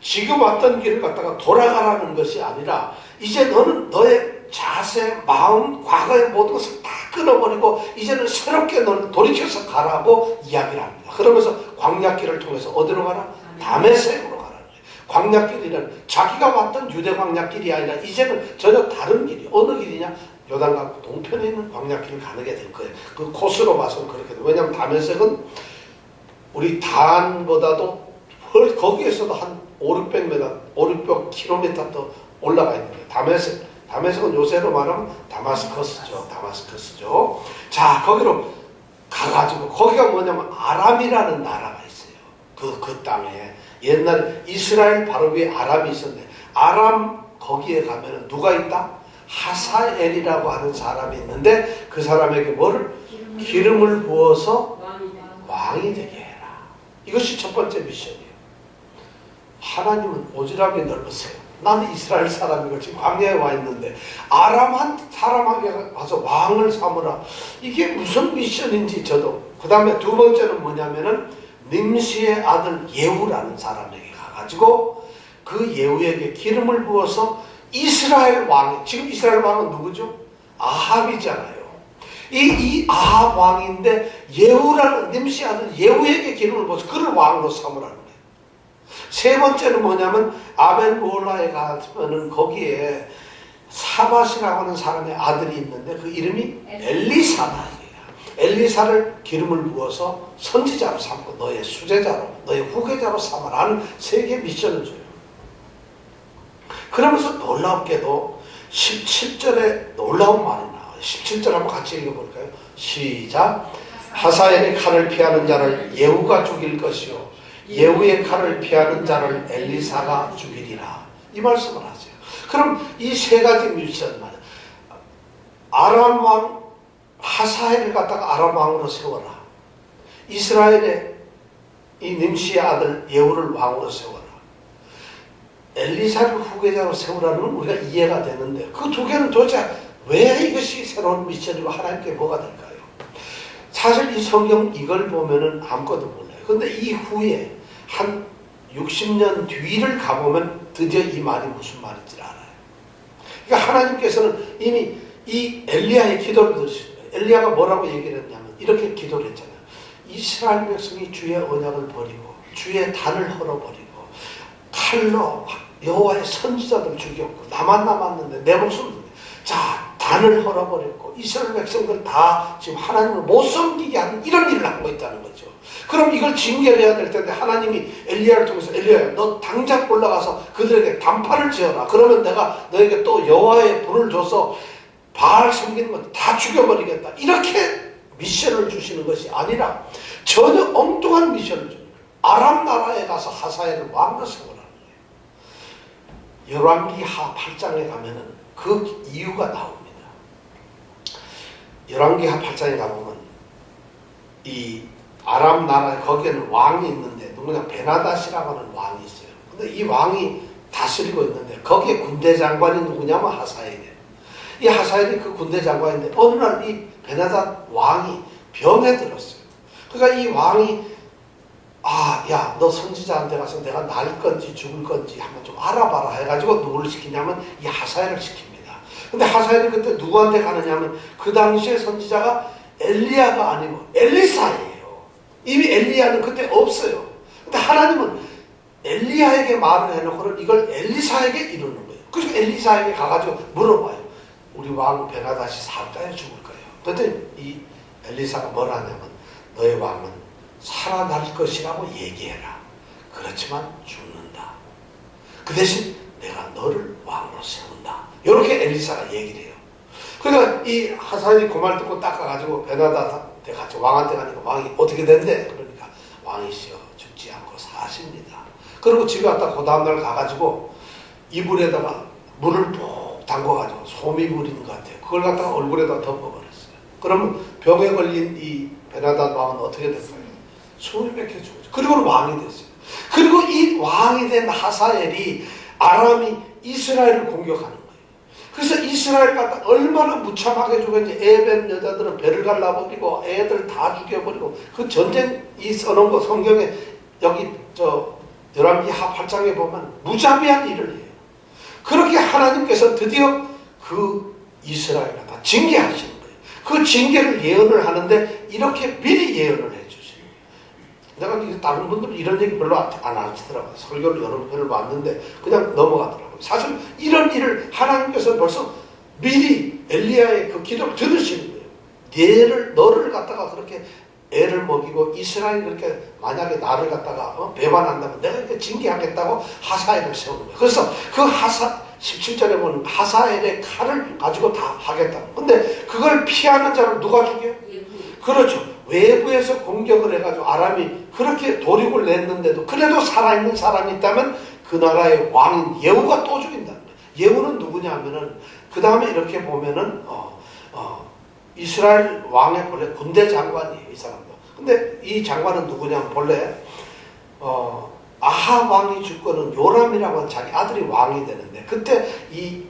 지금 왔던 길을 갖다가 돌아가라는 것이 아니라 이제 너는 너의 자세, 마음, 과거의 모든 것을 다 끊어버리고 이제는 새롭게 너는 돌이켜서 가라고 이야기를 합니다. 그러면서 광야길을 통해서 어디로 가라? 다메섹으로 가라는 거예요. 광야길이란 자기가 왔던 유대 광야길이 아니라 이제는 전혀 다른 길이 어느 길이냐? 요단강 동편에 있는 광야길을 가게 될 거예요. 그 코스로 봐서는 그렇게 돼요. 왜냐하면 다메섹은 우리 단보다도 거기에서도 한 500km 더 올라가 있는 거예요. 다메섹은 요새로 말하면 다마스커스죠. 자, 거기로 가가지고 거기가 뭐냐면 아람이라는 나라가 있어요. 그 땅에 옛날에 이스라엘 바로 위에 아람이 있었는데 아람 거기에 가면은 누가 있다? 하사엘이라고 하는 사람이 있는데 그 사람에게 뭐를? 기름을 부어서 왕이 되게 해라. 이것이 첫 번째 미션이에요. 하나님은 오지랖이 넓으세요. 나는 이스라엘 사람이고 지금 광야에 와 있는데 아람 한 사람에게 와서 왕을 삼으라. 이게 무슨 미션인지 저도. 그 다음에 두 번째는 뭐냐면은 님시의 아들 예후라는 사람에게 가가지고 그 예후에게 기름을 부어서 이스라엘 왕, 지금 이스라엘 왕은 누구죠? 아합이잖아요. 이 아합 왕인데 예후라는 님시 아들 예후에게 기름을 부어서 그를 왕으로 삼으라는 거예요. 세 번째는 뭐냐면 아벨보라에 가면은 거기에 사밧이라고 하는 사람의 아들이 있는데 그 이름이 엘리사다예요. 엘리사를 기름을 부어서 선지자로 삼고 너의 수제자로 너의 후계자로 삼아라는 3개 미션을 줘요. 그러면서 놀랍게도 17절에 놀라운 말이 나와요. 17절 한번 같이 읽어볼까요? 시작. 하사엘의 칼을 피하는 자를 예후가 죽일 것이요 예후의 칼을 피하는 자를 엘리사가 죽이리라. 이 말씀을 하세요. 그럼 이 세 가지 미션 말이야. 아람 왕 하사엘을 갖다가 아람 왕으로 세워라. 이스라엘의 이 nim시의 아들 예후를 왕으로 세워라. 엘리사를 후계자로 세우라는 건 우리가 이해가 되는데 그 두 개는 도대체 왜 이것이 새로운 미션이고 하나님께 뭐가 될까요? 사실 이 성경 이걸 보면은 아무것도 몰라요. 근데 이후에 한 60년 뒤를 가보면 드디어 이 말이 무슨 말인지 알아요. 그러니까 하나님께서는 이미 이 엘리야의 기도를 들으신 거예요. 엘리야가 뭐라고 얘기를 했냐면 이렇게 기도를 했잖아요. 이스라엘 백성이 주의 언약을 버리고 주의 단을 헐어버리고 칼로 여호와의 선지자들 죽였고 나만 남았는데 내 목숨 자 단을 헐어버렸고 이스라엘 백성들 다 지금 하나님을 못 섬기게 하는 이런 일을 하고 있다는 거죠. 그럼 이걸 징계를 해야 될 텐데 하나님이 엘리야를 통해서 엘리야야 너 당장 올라가서 그들에게 단판을 지어라. 그러면 내가 너에게 또 여호와의 불을 줘서 바알 섬기는 것 다 죽여버리겠다. 이렇게 미션을 주시는 것이 아니라 전혀 엉뚱한 미션을 줍니다. 아람 나라에 가서 하사엘을 왕으로 세우라는 거예요. 열왕기하 8장에 가면은 그 이유가 나옵니다. 열왕기하 8장에 가보면 이 아람 나라에 거기에는 왕이 있는데 누구냐 베나닷이라고 하는 왕이 있어요. 근데 이 왕이 다스리고 있는데 거기에 군대 장관이 누구냐면 하사엘이에요. 이 하사엘이 그 군대 장관인데 어느 날 이 베나닷 왕이 병에 들었어요. 그러니까 이 왕이 야, 너 선지자한테 가서 내가 날 건지 죽을 건지 한번 좀 알아봐라 해가지고 누구를 시키냐면 이 하사엘을 시킵니다. 근데 하사엘이 그때 누구한테 가느냐면 그 당시에 선지자가 엘리야가 아니고 엘리사예요. 이미 엘리야는 그때 없어요. 근데 하나님은 엘리야에게 말을 해놓고는 이걸 엘리사에게 이루는 거예요. 그래서 엘리사에게 가가지고 물어봐요. 우리 왕 베나닷이 살까요 죽을 거예요? 그랬더니 이 엘리사가 뭐라 하냐면 너의 왕은 살아날 것이라고 얘기해라. 그렇지만 죽는다. 그 대신 내가 너를 왕으로 세운다. 이렇게 엘리사가 얘기를 해요. 그러니까 이 하사엘이 그 말 듣고 딱 가가지고 베나닷한테 같이 왕한테 가니까 왕이 어떻게 된대? 그러니까 왕이시여 죽지 않고 사십니다. 그리고 집에 왔다 그 다음날 가가지고 이불에다가 물을 푹 담궈가지고 솜이 부린 것 같아요. 그걸 갖다가 얼굴에다 덮어버렸어요. 그러면 병에 걸린 이 베나닷 왕은 어떻게 됐어요? 숨을 뺏겨 죽었죠. 그리고 왕이 됐어요. 그리고 이 왕이 된 하사엘이 아람이 이스라엘을 공격하는 거예요. 그래서 이스라엘 갖다 얼마나 무참하게 죽었는지 애벤 여자들은 배를 갈라버리고 애들 다 죽여버리고 그 전쟁 이 써놓은 거 성경에 여기 열왕기하 8장에 보면 무자비한 일을 해요. 그렇게 하나님께서 드디어 그 이스라엘 갖다 징계하시는 거예요. 그 징계를 예언을 하는데 이렇게 미리 예언을 해주세요. 내가 다른 분들은 이런 얘기 별로 안 하시더라고요. 설교를 여러 편을 봤는데 그냥 넘어가더라고요. 사실 이런 일을 하나님께서 벌써 미리 엘리야의 그 기도를 들으시는 거예요. 너를 갖다가 그렇게 애를 먹이고 이스라엘이 그렇게 만약에 나를 갖다가 배반한다면 내가 이렇게 징계하겠다고 하사엘을 세우는 거예요. 그래서 그 17절에 보면 하사엘의 칼을 가지고 다 하겠다. 근데 그걸 피하는 자를 누가 죽여요? 그렇죠. 외부에서 공격을 해가지고 아람이 그렇게 도륙을 냈는데도 그래도 살아있는 사람이 있다면 그 나라의 왕인 예후가 또 죽인다는 거예요. 예후는 누구냐 하면은 그 다음에 이렇게 보면은 이스라엘 왕의 본래 군대 장관이에요. 이 사람도. 근데 이 장관은 누구냐면 본래 아하 왕이 죽고는 요람이라고 하는 자기 아들이 왕이 되는데 그때 이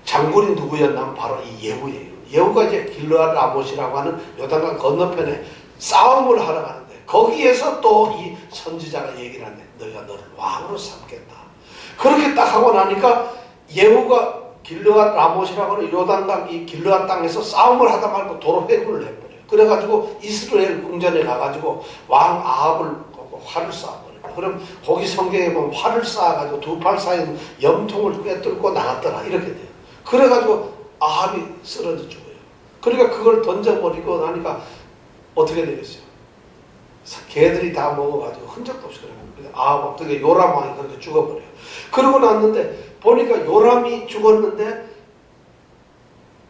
장군이 누구였냐면 바로 이 예후예요. 예후가 이제 길르앗 라못이라고 하는 요단강 건너편에 싸움을 하러 가는데 거기에서 또 이 선지자가 얘기를 하는데 너희가 너를 왕으로 삼겠다. 그렇게 딱 하고 나니까 예후가 길르앗 라못이라고 하는 요단강 이 길르앗 땅에서 싸움을 하다 말고 도로 회군을 해버려요. 그래가지고 이스라엘 궁전에 가가지고 왕 아합을 활을 쏴버려요. 그럼 거기 성경에 보면 활을 쏴가지고 두 팔 사이에 염통을 꿰뚫고 나갔더라 이렇게 돼요. 그래가지고 아합이 쓰러져 죽어요. 그러니까 그걸 던져버리고 나니까 어떻게 되겠어요? 개들이 다 먹어가지고 흔적도 없이 그래요. 아합, 그게 요람 왕이 그렇게 죽어버려요. 그러고 났는데 보니까 요람이 죽었는데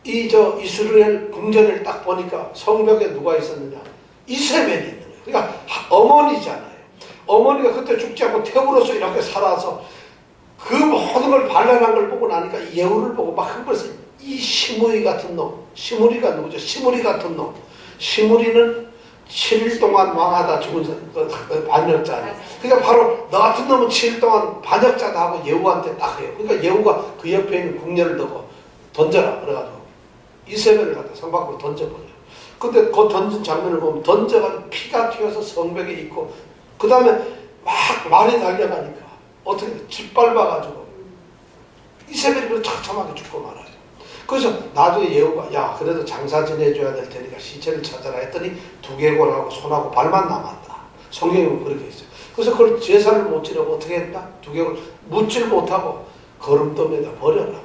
이스라엘 궁전을 딱 보니까 성벽에 누가 있었느냐? 이세벨이 있는 거예요. 그러니까 어머니잖아요. 어머니가 그때 죽지 않고 태우로서 이렇게 살아서 그 모든 걸 반란한 걸 보고 나니까 예후를 보고 막 흥분해서 이 시므리 같은 놈, 시므리가 누구죠? 시므리 같은 놈. 시므리는 7일 동안 왕하다 죽은 반역자 아니에요. 그러니까 바로 너 같은 놈은 7일 동안 반역자다 하고 예후한테 딱 해요. 그러니까 예후가 그 옆에 있는 궁녀를 두고 던져라 그래가지고 이세벨을 갖다 성 밖으로 던져버려요. 근데 그 던진 장면을 보면 던져가지고 피가 튀어서 성벽에 있고 그 다음에 막 말이 달려가니까 어떻게 짓밟아가지고 이세벨이 그 처참하게 죽고 말아요. 그래서 나중에 예후가 야 그래도 장사 지내줘야 될 테니까 시체를 찾아라 했더니 두개골하고 손하고 발만 남았다. 성경에 보면 그렇게 있어요. 그래서 그걸 제사를 못 지내고 어떻게 했다? 두개골 묻질 못하고 거름더미에다 버려라.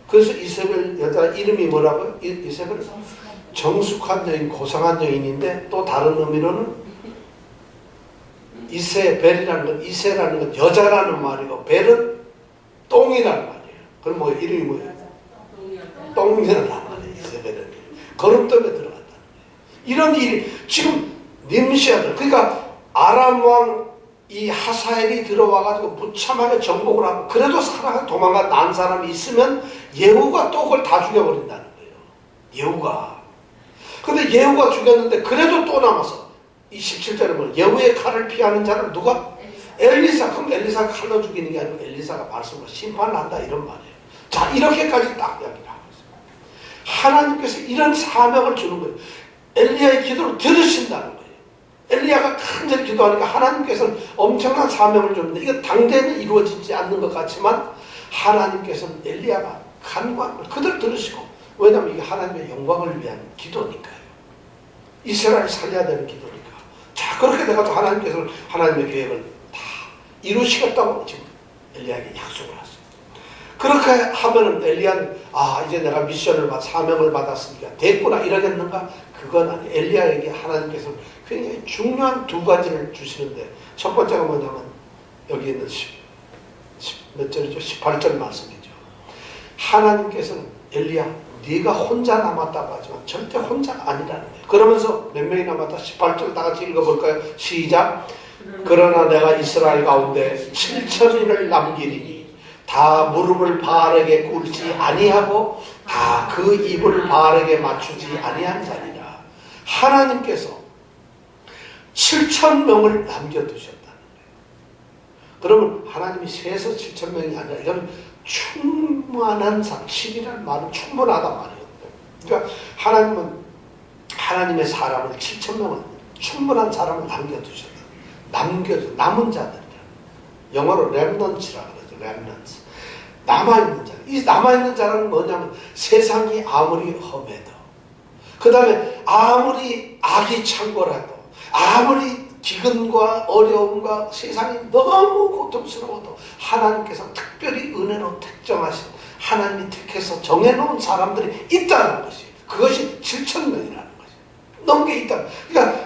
그래서 이세벨 여자 이름이 뭐라고요? 이세벨은 정숙한 여인, 고상한 여인인데 또 다른 의미로는 이세벨이라는 건 이세라는 건 여자라는 말이고 벨은 똥이라는 말이에요. 그럼 뭐 이름이 뭐예요? 똥이라는 말이에요. 이세벨은 거름더미에 들어갔다는 거예요. 이런 일이 지금 님시아들 그러니까 아람 왕 이 하사엘이 들어와가지고 무참하게 정복을 하고 그래도 살아가 도망가 난 사람이 있으면 예후가 또 그걸 다 죽여버린다는 거예요. 예후가. 근데 예후가 죽였는데 그래도 또 남아서 이 17절에 보면 예후의 칼을 피하는 자를 누가? 엘리사. 그럼 엘리사가 칼로 죽이는 게 아니고 엘리사가 말씀으로 심판을 한다 이런 말이에요. 자 이렇게까지 딱 이야기를 하고 있어요. 하나님께서 이런 사명을 주는 거예요. 엘리야의 기도를 들으신다는 거예요. 엘리야가 간절히 기도하니까 하나님께서는 엄청난 사명을 줬는데 이거 당대는 이루어지지 않는 것 같지만 하나님께서는 엘리야가 간구한 걸 그대로 들으시고 왜냐하면 이게 하나님의 영광을 위한 기도니까요. 이스라엘을 살려야 되는 기도니까. 자 그렇게 돼가지고 하나님께서는 하나님의 계획을 다 이루시겠다고 지금 엘리야에게 약속을 하세요. 그렇게 하면은 엘리야는 아 이제 내가 미션을 사명을 받았으니까 됐구나 이러겠는가? 그건 아니에요. 엘리야에게 하나님께서는 굉장히 중요한 두 가지를 주시는데 첫 번째가 뭐냐면 여기 있는 몇 절이죠? 18절 말씀이죠. 하나님께서는 엘리야 네가 혼자 남았다고 하지만 절대 혼자가 아니라는 거예요. 그러면서 몇 명이 남았다? 18절 다 같이 읽어볼까요? 시작. 그러나 내가 이스라엘 가운데 7천인을 남기리니 다 무릎을 바알에게 꿇지 아니하고 다 그 입을 바알에게 맞추지 아니한 자리라. 하나님께서 7,000명을 남겨두셨다는 거예요. 그러면 하나님이 세서 7,000명이 아니라 이건 충만한 사람, 7이라는 말은 충분하다 말이거든요. 그러니까 하나님은 하나님의 사람을 7,000명을 충분한 사람을 남겨두셨다. 남은 자들이라. 영어로 렘넌츠라고 그러죠. 렘넌츠. 남아있는 자. 이 남아있는 자는 뭐냐면 세상이 아무리 험해도 그 다음에 아무리 악이 창궐해도 아무리 기근과 어려움과 세상이 너무 고통스러워도 하나님께서 특별히 은혜로 특정하신 하나님이 택해서 정해놓은 사람들이 있다는 것이 그것이 7,000명이라는 것이 넘게 있다. 그러니까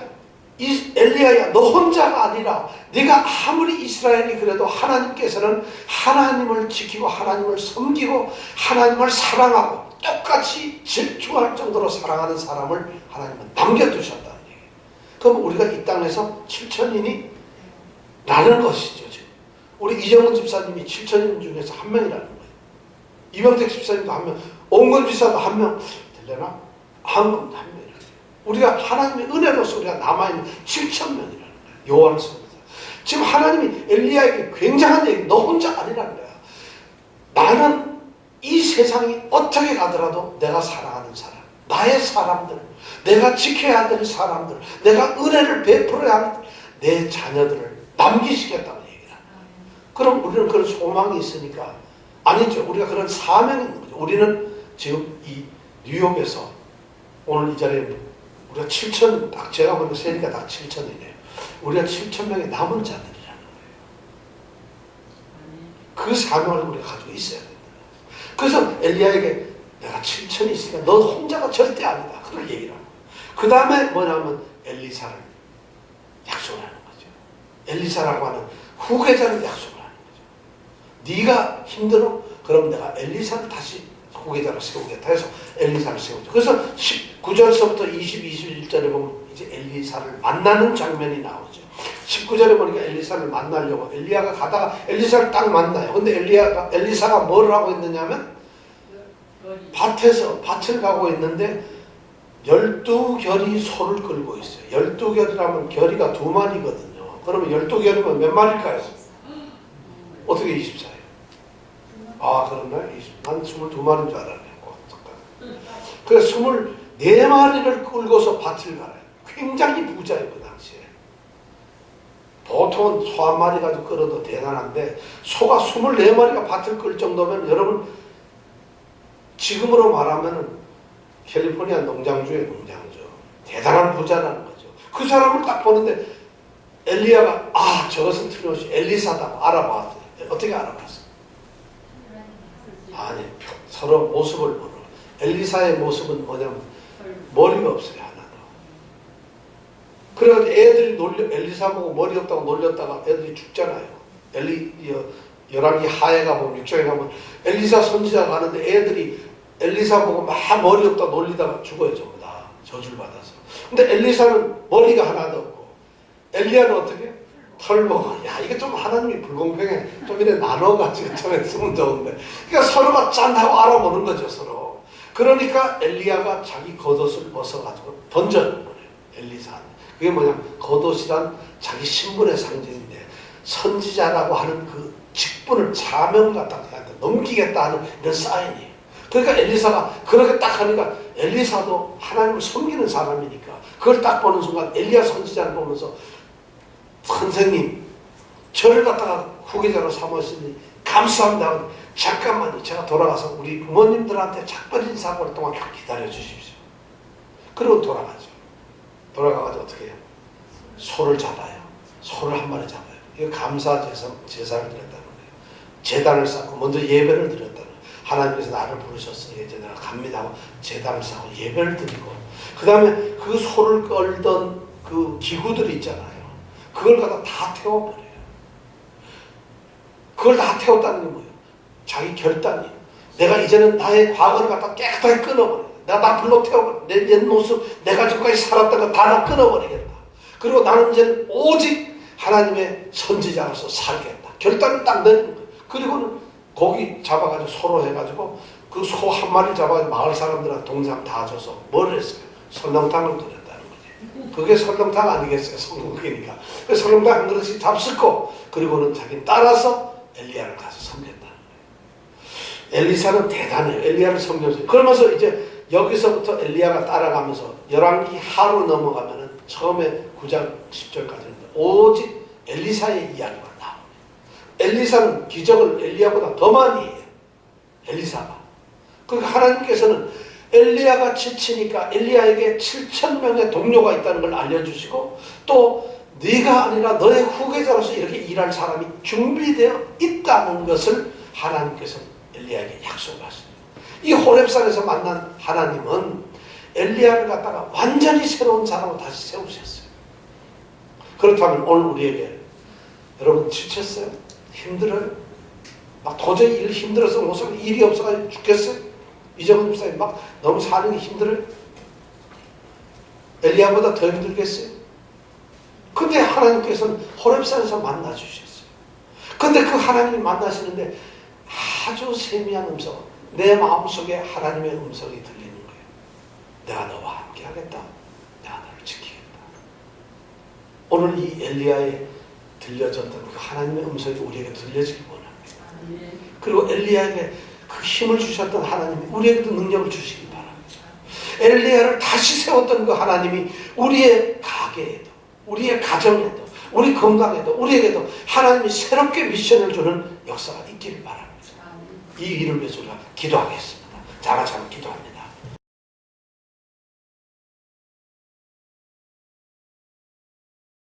이 엘리야야 너 혼자가 아니라 네가 아무리 이스라엘이 그래도 하나님께서는 하나님을 지키고 하나님을 섬기고 하나님을 사랑하고 똑같이 질투할 정도로 사랑하는 사람을 하나님은 남겨두셨다는 얘기예요. 그럼 우리가 이 땅에서 7,000인이 라는 것이죠. 지금. 우리 이정은 집사님이 7,000인 중에서 한 명이라는 거예요. 이병택 집사님도 한 명, 옹건 집사도 한 명 될래나? 한 명. 우리가 하나님의 은혜로서 우리가 남아있는 7,000명이라는 거예요. 요한서에서. 지금 하나님이 엘리야에게 굉장한 얘기, 너 혼자 아니라는 거야. 나는 이 세상이 어떻게 가더라도 내가 사랑하는 사람, 나의 사람들, 내가 지켜야 될 사람들, 내가 은혜를 베풀어야 할 내 자녀들을 남기시겠다는 얘기다. 그럼 우리는 그런 소망이 있으니까 아니죠. 우리가 그런 사명이 있는 거죠. 우리는 지금 이 뉴욕에서 오늘 이 자리에 우리가 7,000, 딱 제가 보니까 세니까 딱 7,000이네요. 우리가 7,000명의 남은 자들이라는 거예요. 그 사명을 우리가 가지고 있어야 된다. 그래서 엘리야에게 내가 7,000이 있으니까 너 혼자가 절대 아니다. 그걸 얘기를 하고. 그 다음에 뭐냐면 엘리사를 약속을 하는 거죠. 엘리사라고 하는 후계자를 약속을 하는 거죠. 네가 힘들어? 그럼 내가 엘리사를 다시 후계자로 세우겠다 해서 엘리사를 세우죠. 그래서 19절서부터 20, 21절에 보면 이제 엘리사를 만나는 장면이 나오죠. 19절에 보니까 엘리사를 만나려고 엘리야가 가다가 엘리사를 딱 만나요. 근데 엘리사가 뭘 하고 있느냐면 밭에서 밭을 가고 있는데 12결이 소를 끌고 있어요. 12결이라면 결이가 2마리거든요. 그러면 12결이면 몇 마리일까요? 어떻게 24예요? 아, 그렇나? 난 22마리인 줄 알았네. 그래서 24마리를 끌고서 밭을 가요. 굉장히 부자예요, 그 당시에. 보통은 소 한 마리 가지고 끌어도 대단한데 소가 24마리가 밭을 끌 정도면 여러분 지금으로 말하면 캘리포니아 농장주의 농장주. 대단한 부자라는 거죠. 그 사람을 딱 보는데 엘리야가 저것은 틀림없이 엘리사다고 알아봤어요. 어떻게 알아봤어요? 아니, 서로 모습을 모르고. 엘리사의 모습은 뭐냐면 머리가 없어요, 하나도. 그래가지고 애들이 엘리사 보고 머리 없다고 놀렸다가 애들이 죽잖아요. 열왕기 하에 가보면 6장에 가면 엘리사 선지자가 가는데 애들이 엘리사 보고 막 머리 없다고 놀리다가 죽어요, 전부 다. 저주를 받아서. 근데 엘리사는 머리가 하나도 없고 엘리야는 어떻게? 털보고. 야, 이게 좀 하나님이 불공평해. 좀 이래 나눠가지고 좀 했으면 좋은데. 그러니까 서로가 짠하고 알아보는 거죠, 서로. 그러니까 엘리야가 자기 겉옷을 벗어가지고 던져는 거예요, 엘리사한테. 그게 뭐냐면 겉옷이란 자기 신분의 상징인데 선지자라고 하는 그 직분을 사명을 갖다 그한테 넘기겠다 하는 이런 사인이에요. 그러니까 엘리사가 그렇게 딱 하니까 엘리사도 하나님을 섬기는 사람이니까 그걸 딱 보는 순간 엘리야 선지자를 보면서 선생님 저를 갖다가 후계자로 삼으시니 감사합니다. 잠깐만요. 제가 돌아가서 우리 부모님들한테 작별 인사하고 동안 기다려 주십시오. 그리고 돌아가죠. 돌아가가지고 어떻게 해요? 소를 잡아요. 소를 한 마리 잡아요. 이거 감사 제사를 드렸다는 거예요. 제단을 쌓고 먼저 예배를 드렸다는 거예요. 하나님께서 나를 부르셨으니 이제 내가 갑니다 하고 제단을 쌓고 예배를 드리고 그 다음에 그 소를 끌던 그 기구들이 있잖아요. 그걸 갖다 다 태워버려요. 그걸 다 태웠다는 게 뭐예요? 자기 결단이에요. 내가 이제는 나의 과거를 갖다 깨끗하게 끊어버려요. 내가 나 불러 태워버려. 내 옛 모습, 내가 지금까지 살았던 거 다 나 끊어버리겠다. 그리고 나는 이제 오직 하나님의 선지자로서 살겠다. 결단을 딱 내리는 거예요. 그리고는 고기 잡아가지고 소로 해가지고 그 소 한 마리 잡아가지고 마을 사람들한테 동상 다 줘서 뭘 했어요? 설렁탕을 끓였다는 거지. 그게 설렁탕 아니겠어요? 성공이니까. 그 설렁탕 한 그릇씩 잡수고 그리고는 자기는 따라서 엘리야를 가서 섬겼다는 거예요. 엘리사는 대단해요. 엘리야를 섬겼어요. 그러면서 이제 여기서부터 엘리야가 따라가면서 열왕기 하로 넘어가면은 처음에 9장 10절까지는 오직 엘리사의 이야기만 나옵니다. 엘리사는 기적을 엘리야보다 더 많이 해요. 엘리사가. 그러니까 하나님께서는 엘리야가 지치니까 엘리야에게 7,000명의 동료가 있다는 걸 알려주시고 또 네가 아니라 너의 후계자로서 이렇게 일할 사람이 준비되어 있다는 것을 하나님께서 엘리야에게 약속하십니다. 이 호렙산에서 만난 하나님은 엘리야를 갖다가 완전히 새로운 사람으로 다시 세우셨어요. 그렇다면 오늘 우리에게 여러분 지쳤어요? 힘들어요? 막 도저히 일 힘들어서 못 살고 일이 없어가지고 죽겠어요? 이정은 집사님 막 너무 사는 게 힘들어요? 엘리야보다 더 힘들겠어요? 근데 하나님께서는 호렙산에서 만나주셨어요. 근데 그 하나님이 만나시는데 아주 세미한 음성, 내 마음속에 하나님의 음성이 들리는 거예요. 내가 너와 함께 하겠다. 내가 너를 지키겠다. 오늘 이 엘리야에 들려졌던 그 하나님의 음성이 우리에게 들려지기 원합니다. 그리고 엘리야에게 그 힘을 주셨던 하나님이 우리에게도 능력을 주시기 바랍니다. 엘리야를 다시 세웠던 그 하나님이 우리의 가게에도 우리의 가정에도 우리 건강에도 우리에게도 하나님이 새롭게 미션을 주는 역사가 있기를 바랍니다. 이 일을 위해서 우리가 기도하겠습니다. 다 같이 한번 기도합니다.